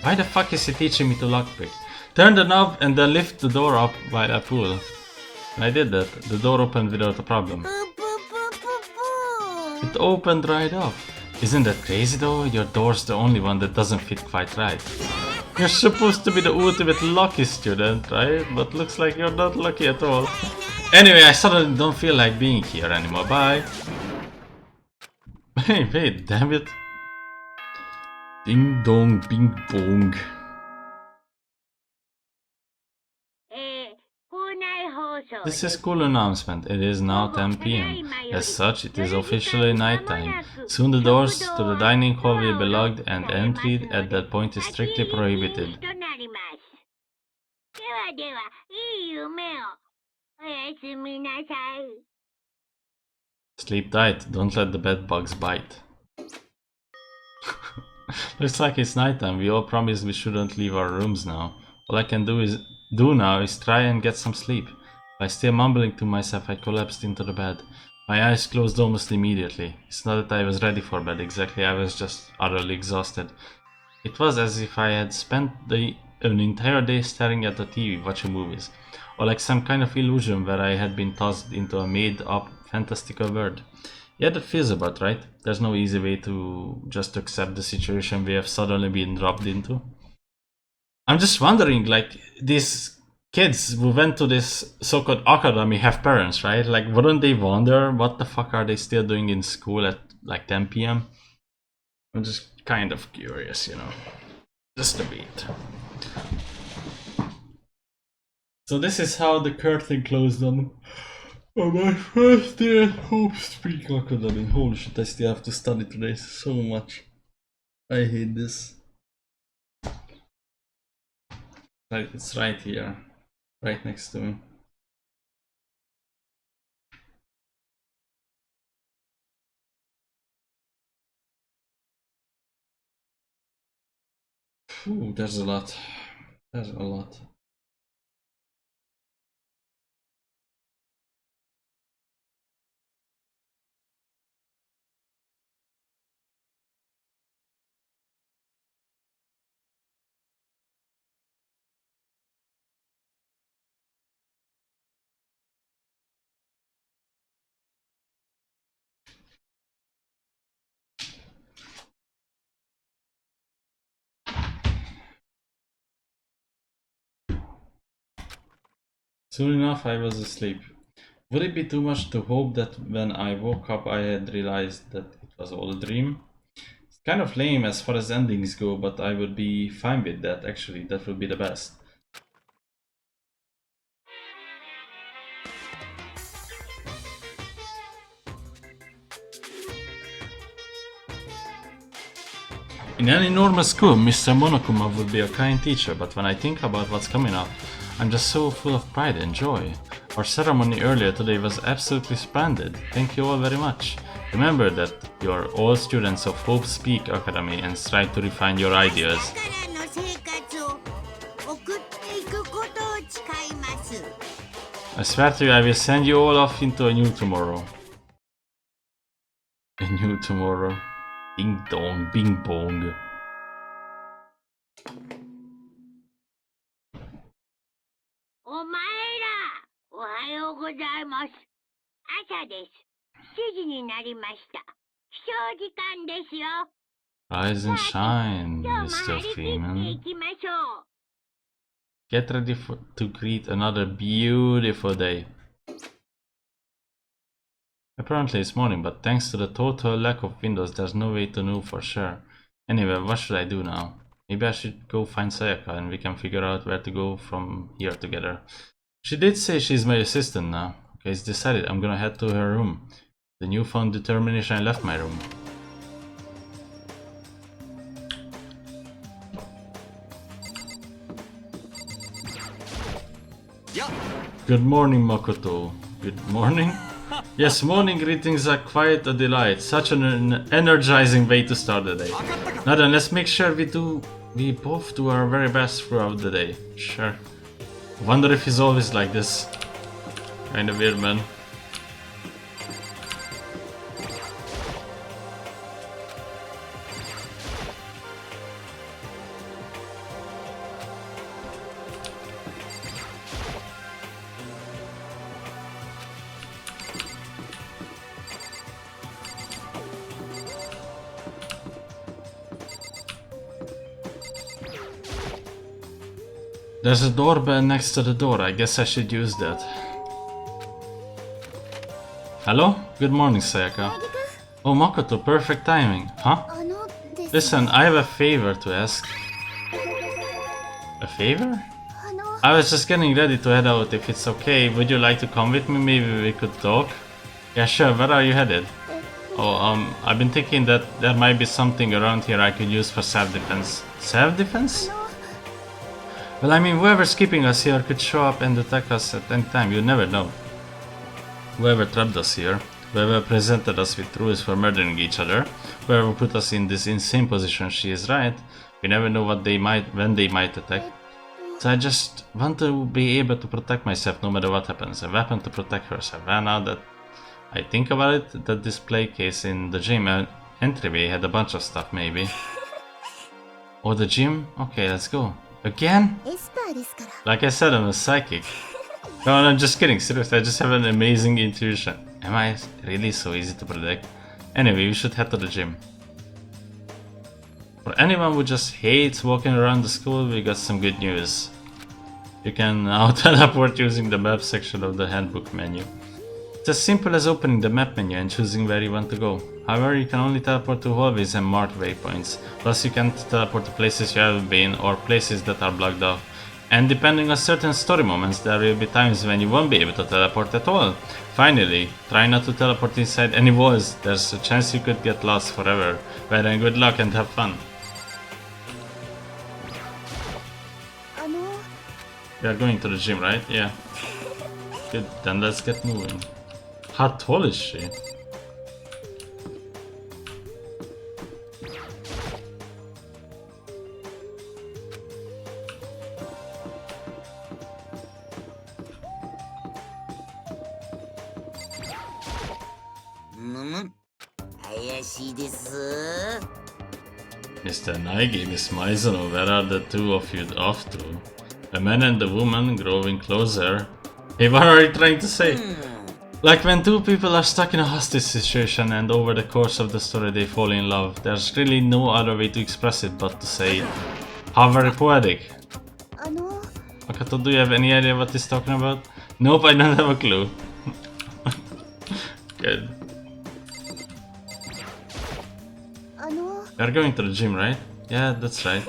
Why the fuck is he teaching me to lockpick? Turn the knob and then lift the door up while I pull. And I did that. The door opened without a problem. It opened right off. Isn't that crazy though? Your door's the only one that doesn't fit quite right. You're supposed to be the ultimate lucky student, right? But looks like you're not lucky at all. Anyway, I suddenly don't feel like being here anymore. Bye. Hey, wait, damn it. Ding dong, bing bong. This is school announcement. It is now 10 p.m. As such, it is officially nighttime. Soon the doors to the dining hall will be locked and entry at that point is strictly prohibited. Sleep tight. Don't let the bed bugs bite. Looks like it's nighttime. We all promised we shouldn't leave our rooms now. All I can do now is try and get some sleep. By still mumbling to myself, I collapsed into the bed. My eyes closed almost immediately. It's not that I was ready for bed exactly, I was just utterly exhausted. It was as if I had spent an entire day staring at the TV, watching movies. Or like some kind of illusion where I had been tossed into a made-up fantastical world. Yeah, that feels about right. There's no easy way to just accept the situation we have suddenly been dropped into. I'm just wondering, like, these kids who went to this so-called academy have parents, right? Like, wouldn't they wonder what the fuck are they still doing in school at like 10 p.m? I'm just kind of curious, you know. Just a bit. So this is how the curtain closed on my first day at Hope Speak Academy. Holy shit, I still have to study today so much. I hate this. Like, it's right here. Right next to me. Ooh, there's a lot. There's a lot. Soon enough, I was asleep. Would it be too much to hope that when I woke up I had realized that it was all a dream? It's kind of lame as far as endings go, but I would be fine with that actually. That would be the best. In any normal school, Mr. Monokuma would be a kind teacher, but when I think about what's coming up, I'm just so full of pride and joy. Our ceremony earlier today was absolutely splendid. Thank you all very much. Remember that you're all students of Hope Speak Academy and strive to refine your ideas. I swear to you, I will send you all off into a new tomorrow. A new tomorrow. Ding dong, bing bong. Rise and shine, Mr. Freeman. Get ready to greet another beautiful day. Apparently it's morning, but thanks to the total lack of windows, there's no way to know for sure. Anyway, what should I do now? Maybe I should go find Sayaka and we can figure out where to go from here together. She did say she's my assistant now. Okay, it's decided. I'm gonna head to her room. The newfound determination, I left my room. Yeah. Good morning, Makoto. Good morning. Yes, morning greetings are quite a delight. Such an energizing way to start the day. Now then, let's make sure we both do our very best throughout the day. Sure. Wonder if he's always like this. Kinda weird, man. There's a doorbell next to the door. I guess I should use that. Hello? Good morning, Sayaka. Oh, Makoto, perfect timing. Huh? あのです。 Listen, I have a favor to ask. A favor? あの I was just getting ready to head out. If it's okay, would you like to come with me? Maybe we could talk? Yeah, sure. Where are you headed? Oh, I've been thinking that there might be something around here I could use for self-defense. Self-defense? Well, I mean, whoever's keeping us here could show up and attack us at any time. You never know. Whoever trapped us here, whoever presented us with rules for murdering each other, whoever put us in this insane position, she is right. We never know when they might attack. So I just want to be able to protect myself no matter what happens. A weapon to protect herself. Well, now that I think about it, that display case in the gym entryway had a bunch of stuff, maybe. Oh, the gym? Okay, let's go. Again? エスパーですから。 Like I said, I'm a psychic. No, I'm just kidding. Seriously, I just have an amazing intuition. Am I really so easy to predict? Anyway, we should head to the gym. For anyone who just hates walking around the school, we got some good news. You can now teleport using the map section of the handbook menu. It's as simple as opening the map menu and choosing where you want to go. However, you can only teleport to hallways and marked waypoints. Plus, you can't teleport to places you haven't been or places that are blocked off. And depending on certain story moments, there will be times when you won't be able to teleport at all. Finally, try not to teleport inside any walls. There's a chance you could get lost forever. Well then, good luck and have fun. あの We are going to the gym, right? Yeah. Good, then let's get moving. How tall is she? Mr. Naigi smiles on where are the two of you off to? The man and the woman growing closer. Hey, what are you trying to say? Like when two people are stuck in a hostage situation and over the course of the story they fall in love, there's really no other way to express it but to say, how very poetic. あの Makoto, do you have any idea what he's talking about? Nope, I don't have a clue. Good. あの You're going to the gym, right? Yeah, that's right.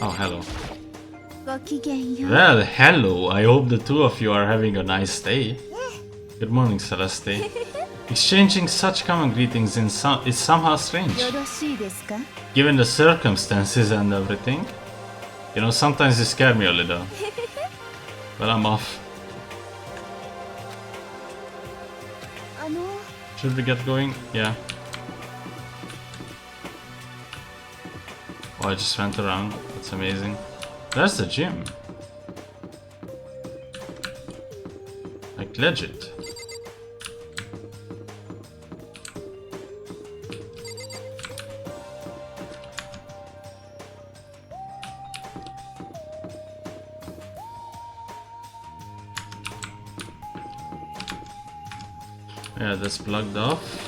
Oh, hello. ごきげんよう。 Well, hello. I hope the two of you are having a nice day. Good morning, Celeste. Exchanging such common greetings is somehow strange. よろしいですか？ Given the circumstances and everything. You know, sometimes you scare me a little. But I'm off. あの Should we get going? Yeah. Oh, I just went around. That's amazing. There's the gym. Like legit. Yeah, that's plugged off.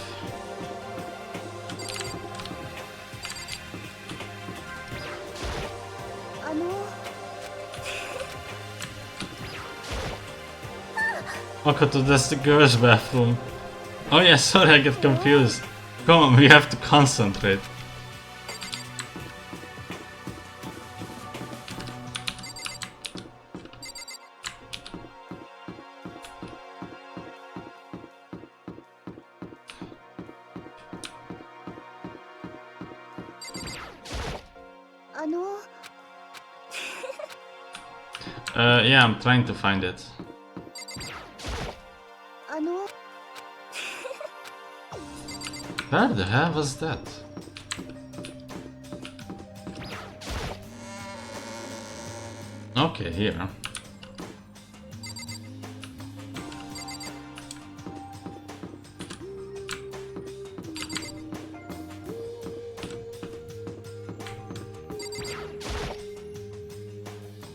Makoto, that's the girls' bathroom. Oh yeah, sorry, I get confused. Come on, we have to concentrate. Yeah, I'm trying to find it. あの Where the hell was that? Okay, here.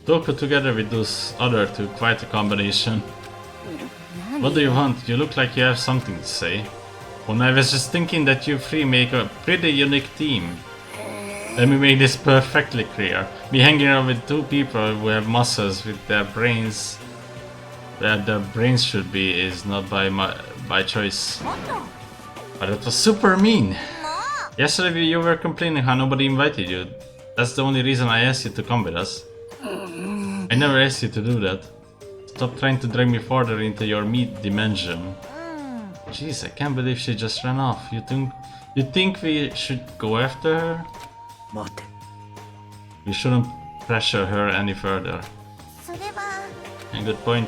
Talk together with those other two, quite a combination. What do you want? You look like you have something to say. Well, I was just thinking that you three make a pretty unique team. Let me make this perfectly clear. Me hanging out with two people who have muscles with their brains where their brains should be is not by choice. But it was super mean. Yesterday you were complaining how nobody invited you. That's the only reason I asked you to come with us. I never asked you to do that. Stop trying to drag me further into your meat dimension. Jeez, I can't believe she just ran off. You think we should go after her? 待て。 We shouldn't pressure her any further. それは A good point.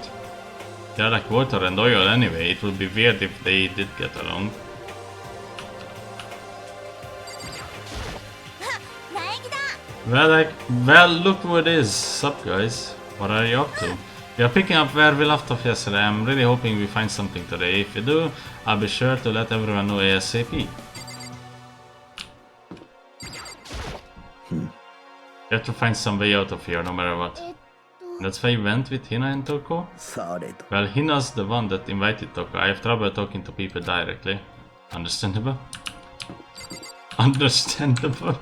They're like water and oil anyway. It would be weird if they did get along. 苗木だ Well, look who it is. Sup, guys? What are you up to? We are picking up where we left off yesterday. I'm really hoping we find something today. If we do, I'll be sure to let everyone know ASAP. We have to find some way out of here, no matter what. That's why you went with Hina and Toko? されど。 Well, Hina's the one that invited Toko. I have trouble talking to people directly. Understandable? Understandable.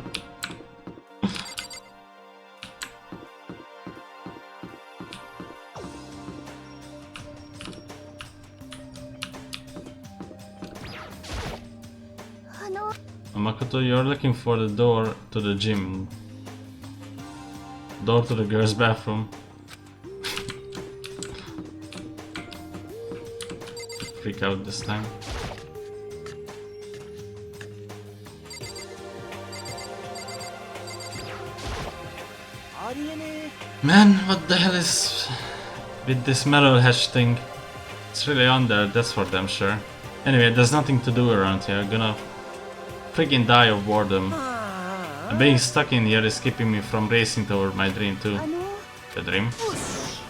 Makoto, you're looking for the door to the gym. Door to the girls' bathroom. Freak out this time. Man, what the hell is with this metal hash thing? It's really on there, that's for damn sure. Anyway, there's nothing to do around here. I'm gonna freaking die of boredom. And being stuck in here is keeping me from racing toward my dream too. あの The dream?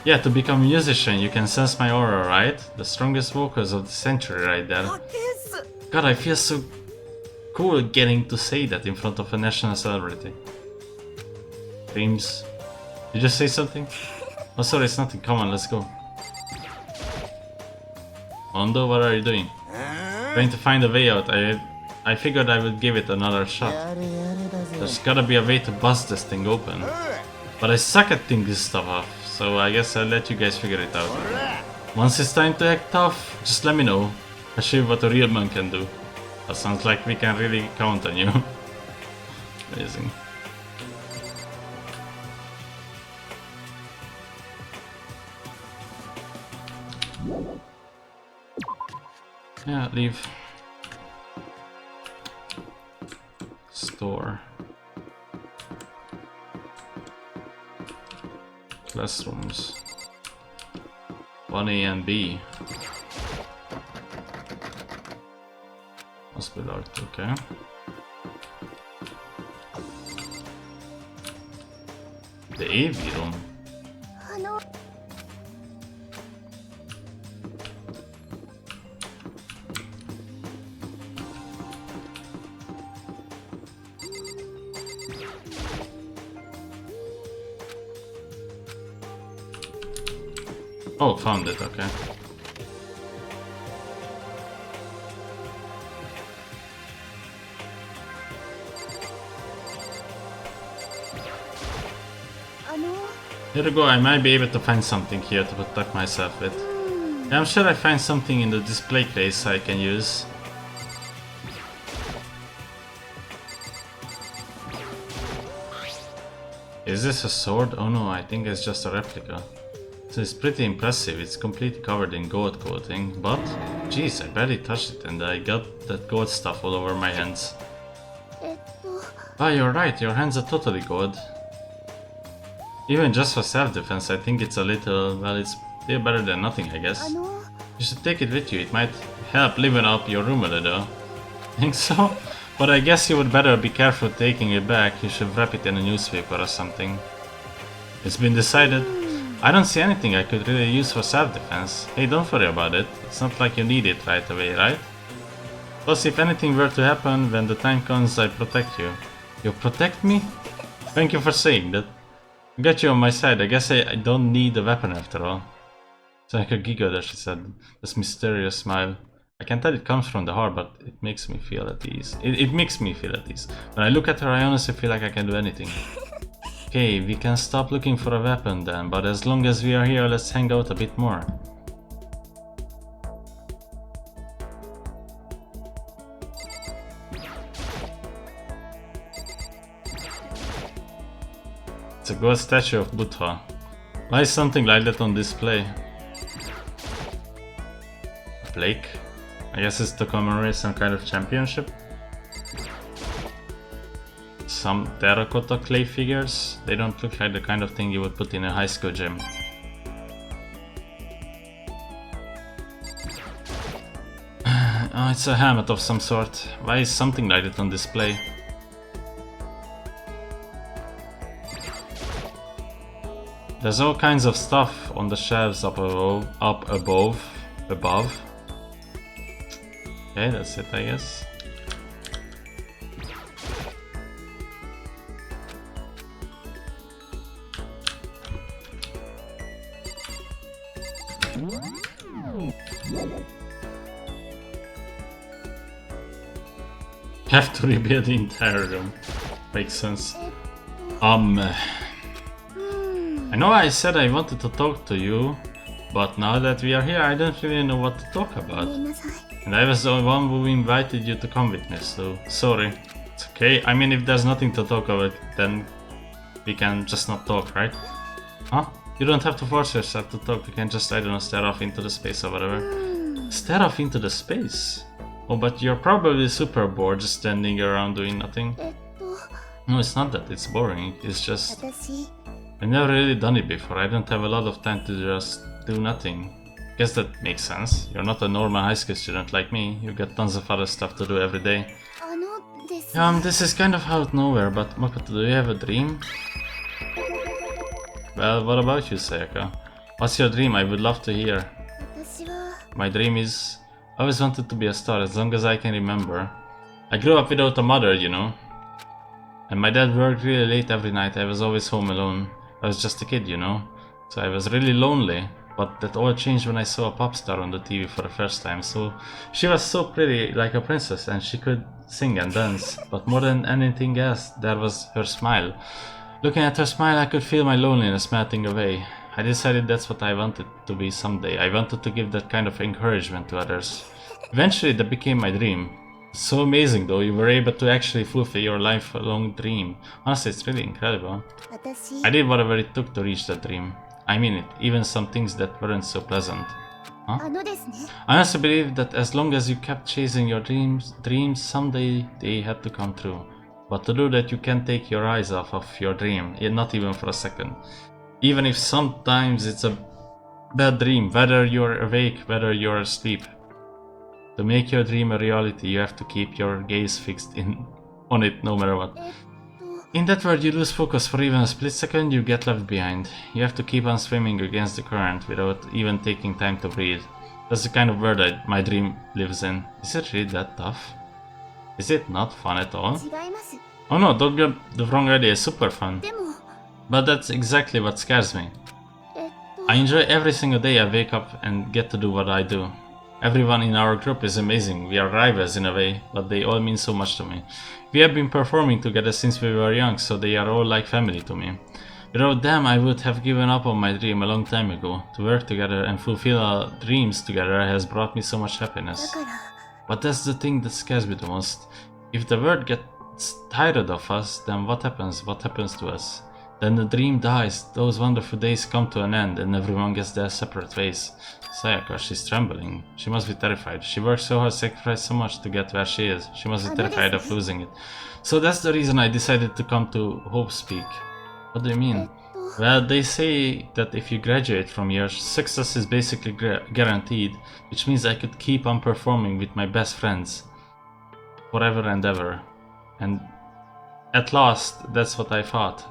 Yeah, to become a musician, you can sense my aura, right? The strongest vocals of the century right there. God, I feel so cool getting to say that in front of a national celebrity. Dreams. Did you say something? Oh, sorry, it's nothing. Come on, let's go. Mondo, what are you doing? Trying to find a way out. I figured I would give it another shot. やれやれだぜ。 There's gotta be a way to bust this thing open. But I suck at thinking this stuff off, so I guess I'll let you guys figure it out. Once it's time to act tough, just let me know. I'll show you what a real man can do. That sounds like we can really count on you. Amazing. Yeah, leave. Store. Classrooms. 1A and B. Hospital art, okay. The AV room. あの Oh, found it, okay. Here we go, I might be able to find something here to protect myself with. Yeah, I'm sure I find something in the display case I can use. Is this a sword? Oh no, I think it's just a replica. So it's pretty impressive, it's completely covered in gold coating, but geez, I barely touched it and I got that gold stuff all over my hands. えっと Ah, you're right, your hands are totally gold. Even just for self-defense, I think it's a little, well, it's still better than nothing, I guess. You should take it with you, it might help liven up your room a little. Think so? But I guess you would better be careful taking it back, you should wrap it in a newspaper or something. It's been decided. I don't see anything I could really use for self-defense. Hey, don't worry about it. It's not like you need it right away, right? Plus, if anything were to happen, when the time comes, I protect you. You protect me? Thank you for saying that. I got you on my side. I guess I don't need a weapon after all. It's like a giggle that she said. This mysterious smile. I can tell it comes from the heart, but it makes me feel at ease. It makes me feel at ease. When I look at her, I honestly feel like I can do anything. Okay, we can stop looking for a weapon then, but as long as we are here, let's hang out a bit more. It's a gold statue of Buddha. Why is something like that on display? A plaque? I guess it's to commemorate some kind of championship. Some terracotta clay figures. They don't look like the kind of thing you would put in a high school gym. Oh, it's a helmet of some sort. Why is something like that on display? There's all kinds of stuff on the shelves up above. Okay, that's it, I guess. Have to rebuild the entire room. Makes sense. I know I said I wanted to talk to you, but now that we are here, I don't really know what to talk about. And I was the one who invited you to come with me, so sorry. It's okay. I mean, if there's nothing to talk about, then we can just not talk, right? Huh? You don't have to force yourself to talk. You can just, I don't know, stare off into the space or whatever. Stare off into the space? Oh, but you're probably super bored just standing around doing nothing. No, it's not that it's boring. It's just... I've never really done it before. I don't have a lot of time to just do nothing. Guess that makes sense. You're not a normal high school student like me. You got tons of other stuff to do every day. This is kind of out of nowhere, but Makoto, do you have a dream? Well, what about you, Sayaka? What's your dream? I would love to hear. My dream is... I always wanted to be a star as long as I can remember. I grew up without a mother, you know. And my dad worked really late every night. I was always home alone. I was just a kid, you know. So I was really lonely. But that all changed when I saw a pop star on the TV for the first time. So she was so pretty, like a princess, and she could sing and dance. But more than anything else, there was her smile. Looking at her smile, I could feel my loneliness melting away. I decided that's what I wanted to be someday. I wanted to give that kind of encouragement to others. Eventually, that became my dream. So amazing though, you were able to actually fulfill your lifelong dream. Honestly, it's really incredible. I did whatever it took to reach that dream. I mean it, even some things that weren't so pleasant. Huh? I also believe that as long as you kept chasing your dreams someday they had to come true. But to do that, you can't take your eyes off of your dream, not even for a second. Even if sometimes it's a bad dream, whether you're awake, whether you're asleep. To make your dream a reality, you have to keep your gaze fixed on it no matter what. In that world, you lose focus for even a split second, you get left behind. You have to keep on swimming against the current without even taking time to breathe. That's the kind of world my dream lives in. Is it really that tough? Is it not fun at all? Oh no, don't get the wrong idea, it's super fun. But that's exactly what scares me. I enjoy every single day I wake up and get to do what I do. Everyone in our group is amazing, we are rivals in a way, but they all mean so much to me. We have been performing together since we were young, so they are all like family to me. Without them, I would have given up on my dream a long time ago. To work together and fulfill our dreams together has brought me so much happiness. But that's the thing that scares me the most. If the world gets tired of us, then what happens? What happens to us? Then the dream dies, those wonderful days come to an end and everyone gets their separate ways. Sayaka, she's trembling. She must be terrified. She worked so hard, sacrificed so much to get where she is. She must be terrified of losing it. So that's the reason I decided to come to Hope Speak. What do you mean? Well, they say that if you graduate from here, success is basically guaranteed, which means I could keep on performing with my best friends forever and ever. And at last, that's what I thought.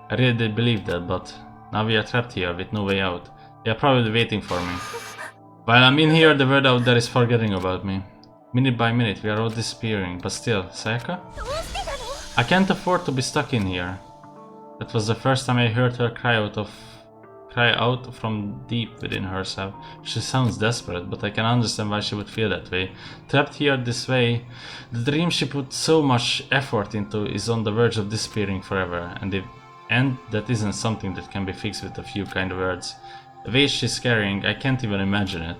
I really did believe that, but now we are trapped here with no way out. They are probably waiting for me. While I'm in here, the world out there is forgetting about me. Minute by minute, we are all disappearing, but still, Sayaka? I can't afford to be stuck in here. That was the first time I heard her cry out from deep within herself. She sounds desperate, but I can understand why she would feel that way. Trapped here this way, the dream she put so much effort into is on the verge of disappearing forever, and that isn't something that can be fixed with a few kind words. The weight she's carrying, I can't even imagine it.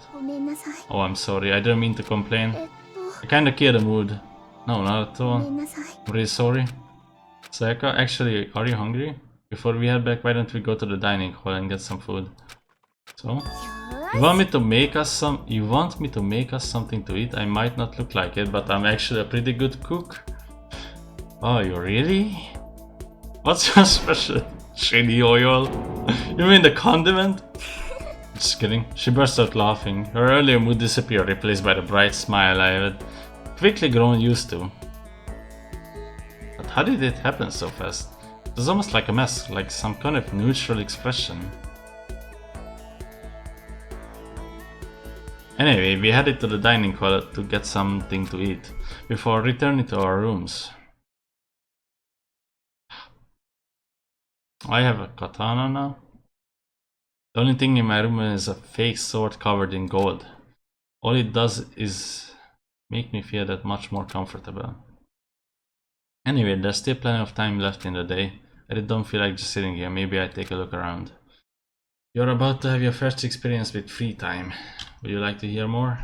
Oh, I'm sorry, I didn't mean to complain. I kinda killed the mood. No, not at all. I'm really sorry. Sayaka, actually, are you hungry? Before we head back, why don't we go to the dining hall and get some food? So, you want me to make us something to eat? I might not look like it, but I'm actually a pretty good cook. Oh, you really? What's your special chili oil? You mean the condiment? Just kidding. She burst out laughing. Her earlier mood disappeared, replaced by the bright smile I had quickly grown used to. But how did it happen so fast? It was almost like a mask, like some kind of neutral expression. Anyway, we headed to the dining hall to get something to eat, before returning to our rooms. I have a katana now. The only thing in my room is a fake sword covered in gold. All it does is make me feel that much more comfortable. Anyway, there's still plenty of time left in the day. I don't feel like just sitting here. Maybe I take a look around. You're about to have your first experience with free time. Would you like to hear more?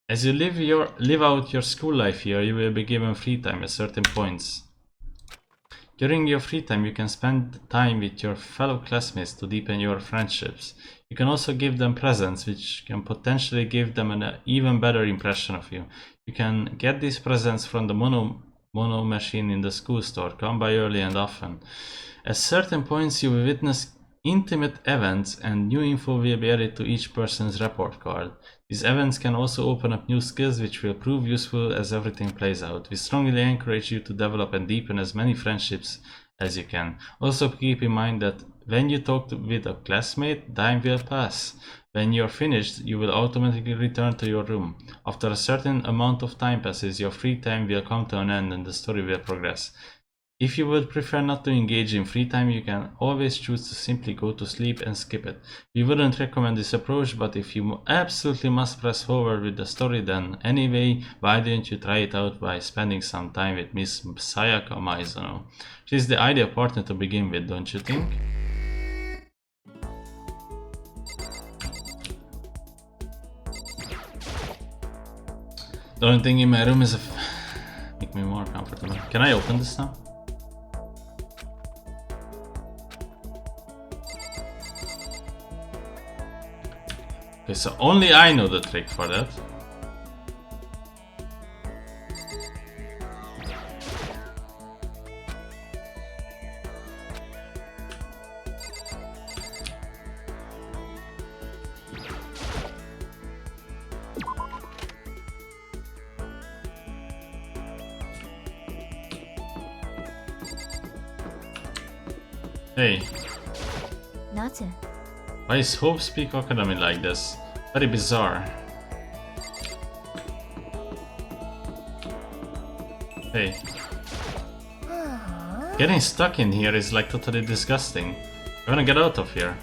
As you live out your school life here, you will be given free time at certain points. During your free time, you can spend time with your fellow classmates to deepen your friendships. You can also give them presents, which can potentially give them an even better impression of you. You can get these presents from the mono machine in the school store. Come by early and often. At certain points, you will witness intimate events, and new info will be added to each person's report card. These events can also open up new skills which will prove useful as everything plays out. We strongly encourage you to develop and deepen as many friendships as you can. Also keep in mind that when you talk with a classmate, time will pass. When you're finished, you will automatically return to your room. After a certain amount of time passes, your free time will come to an end and the story will progress. If you would prefer not to engage in free time, you can always choose to simply go to sleep and skip it. We wouldn't recommend this approach, but if you absolutely must press forward with the story, then anyway, why don't you try it out by spending some time with Miss Sayaka Maizono? She's the ideal partner to begin with, don't you think? The only thing in my room is make me more comfortable. Can I open this now? Okay, so only I know the trick for that. Hey. Why is Hope Speak Academy like this? Very bizarre. Hey. Getting stuck in here is like totally disgusting. I wanna get out of here.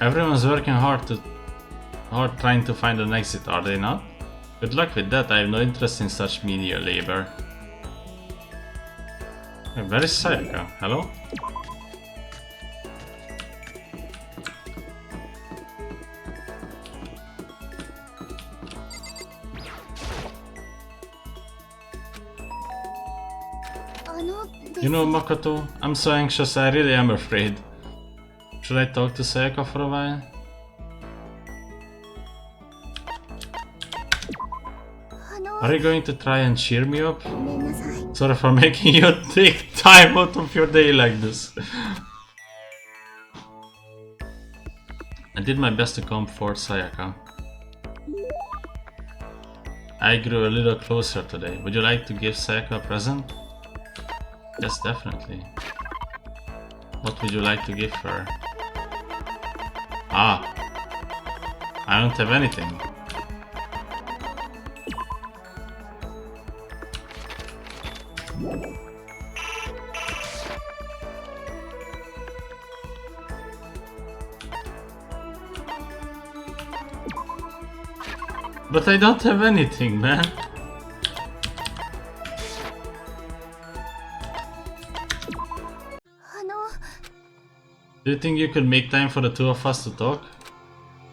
Everyone's working hard trying to find an exit, are they not? Good luck with that, I have no interest in such menial labor. Where is Sayaka? Hello? You know, Makoto, I'm so anxious, I really am afraid. Should I talk to Sayaka for a while? Are you going to try and cheer me up? ごめんなさい。 Sorry for making you take time out of your day like this. I did my best to comfort Sayaka. I grew a little closer today. Would you like to give Sayaka a present? Yes, definitely. What would you like to give her? Ah, I don't have anything. But I don't have anything, man. Do you think you could make time for the two of us to talk?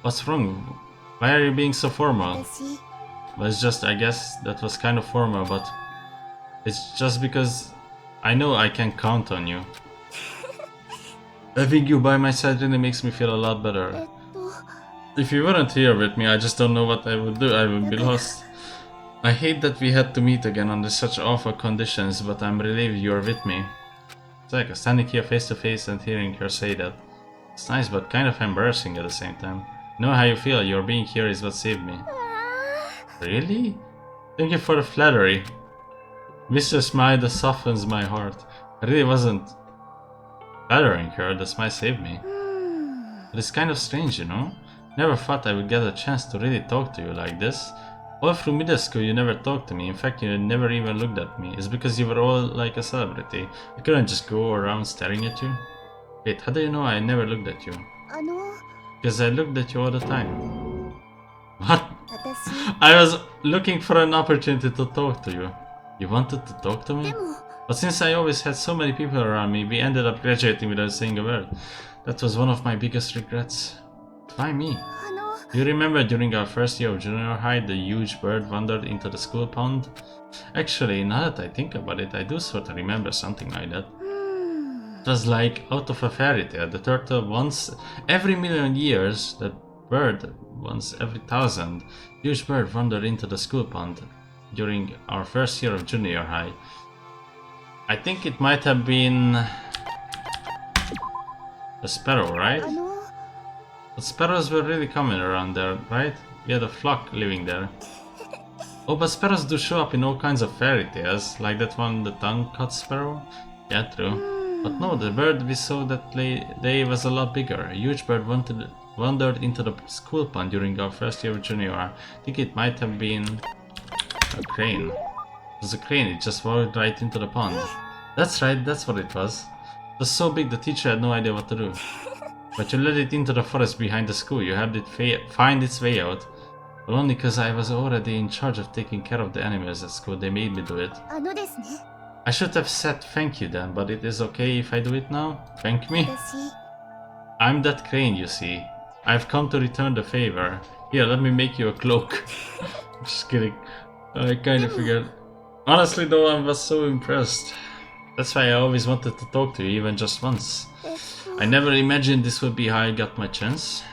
What's wrong? Why are you being so formal? 私 Well, it's just, I guess that was kind of formal, but it's just because I know I can count on you. Having you by my side really makes me feel a lot better. If you weren't here with me, I just don't know what I would do. I would be lost. I hate that we had to meet again under such awful conditions, but I'm relieved you're with me. It's like standing here face to face and hearing her say that. It's nice, but kind of embarrassing at the same time. Know how you feel. Your being here is what saved me. Really? Thank you for the flattery. Mr. Smile that softens my heart. I really wasn't flattering her. The smile saved me. But it's kind of strange, you know? Never thought I would get a chance to really talk to you like this. All through middle school you never talked to me. In fact, you never even looked at me. It's because you were all like a celebrity. I couldn't just go around staring at you. Wait, how do you know I never looked at you? あの Because I looked at you all the time. What? 私 I was looking for an opportunity to talk to you. You wanted to talk to me? でも But since I always had so many people around me, we ended up graduating without saying a word. That was one of my biggest regrets. Why me? あの Do you remember during our first year of junior high, the huge bird wandered into the school pond? Actually, now that I think about it, I do sort of remember something like that. It was like out of a fairy tale. The turtle once every million years, the bird once every 1,000. Huge bird wandered into the school pond during our first year of junior high. I think it might have been a sparrow, right? あの But sparrows were really common around there, right? We had a flock living there. Oh, but sparrows do show up in all kinds of fairy tales, like that one, the tongue-cut sparrow. Yeah, true. But no, the bird we saw that day was a lot bigger. A huge bird wandered into the school pond during our first year of junior. I think it might have been a crane. It was a crane, it just walked right into the pond. That's right, that's what it was. It was so big the teacher had no idea what to do. But you let it into the forest behind the school. You helped it find its way out. But only because I was already in charge of taking care of the animals at school, they made me do it. あのですね I should have said thank you then, but it is okay if I do it now? Thank me? 私 I'm that crane, you see. I've come to return the favor. Here, let me make you a cloak. Just kidding. I kinda figured. Honestly though, I was so impressed. That's why I always wanted to talk to you, even just once. えっと I never imagined this would be how I got my chance.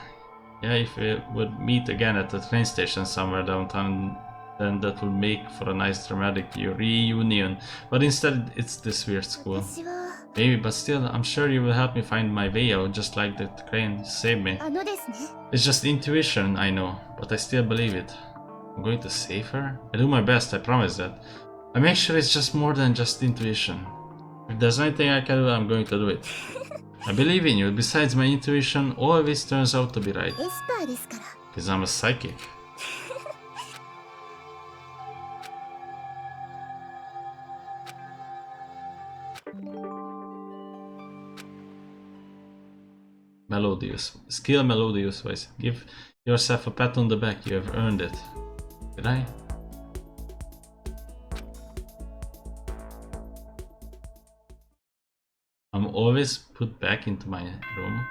Yeah, if we would meet again at the train station somewhere downtown, then that would make for a nice dramatic reunion. But instead, it's this weird school. 私は Maybe, but still, I'm sure you will help me find my way out, just like the crane saved me. あのですね It's just intuition, I know, but I still believe it. I'm going to save her? I do my best, I promise that. I make sure it's just more than just intuition. If there's anything I can do, I'm going to do it. I believe in you. Besides, my intuition always turns out to be right. エスパーですから Because I'm a psychic. Melodious. Skill melodious voice. Give yourself a pat on the back. You have earned it. Did I? I'm always put back into my room.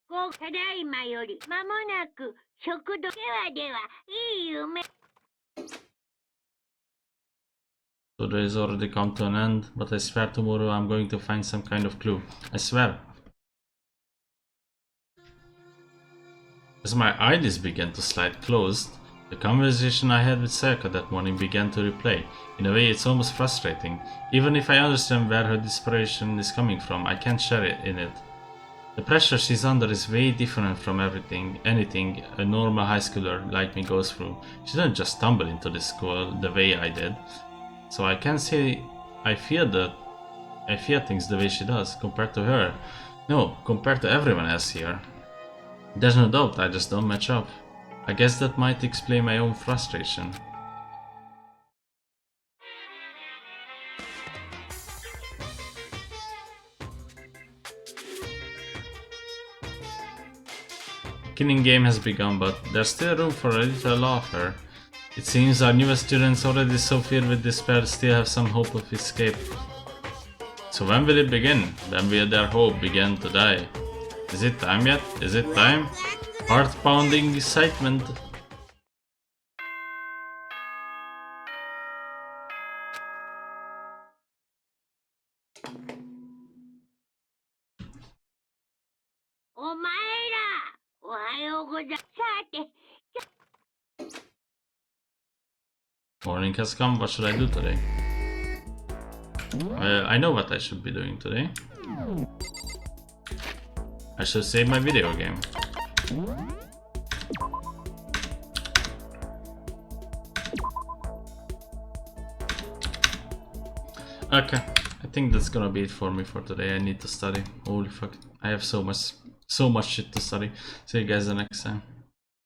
こうただいまより間もなく食堂ではではいい夢 Today has already come to an end, but I swear tomorrow I'm going to find some kind of clue. I swear. As my eyelids began to slide closed, the conversation I had with Sayaka that morning began to replay. In a way, it's almost frustrating. Even if I understand where her desperation is coming from, I can't share it in it. The pressure she's under is way different from anything a normal high schooler like me goes through. She didn't just stumble into this school the way I did. So I can't say I fear things the way she does compared to her. No, compared to everyone else here. There's no doubt I just don't match up. I guess that might explain my own frustration. Killing game has begun, but there's still room for a little laughter. It seems our newest students, already so filled with despair, still have some hope of escape. So when will it begin? When will their hope begin to die? Is it time yet? Is it time? Heart-pounding excitement. Morning has come, what should I do today? I know what I should be doing today. I should save my video game. Okay, I think that's gonna be it for me for today. I need to study. Holy fuck, I have so much shit to study. See you guys the next time.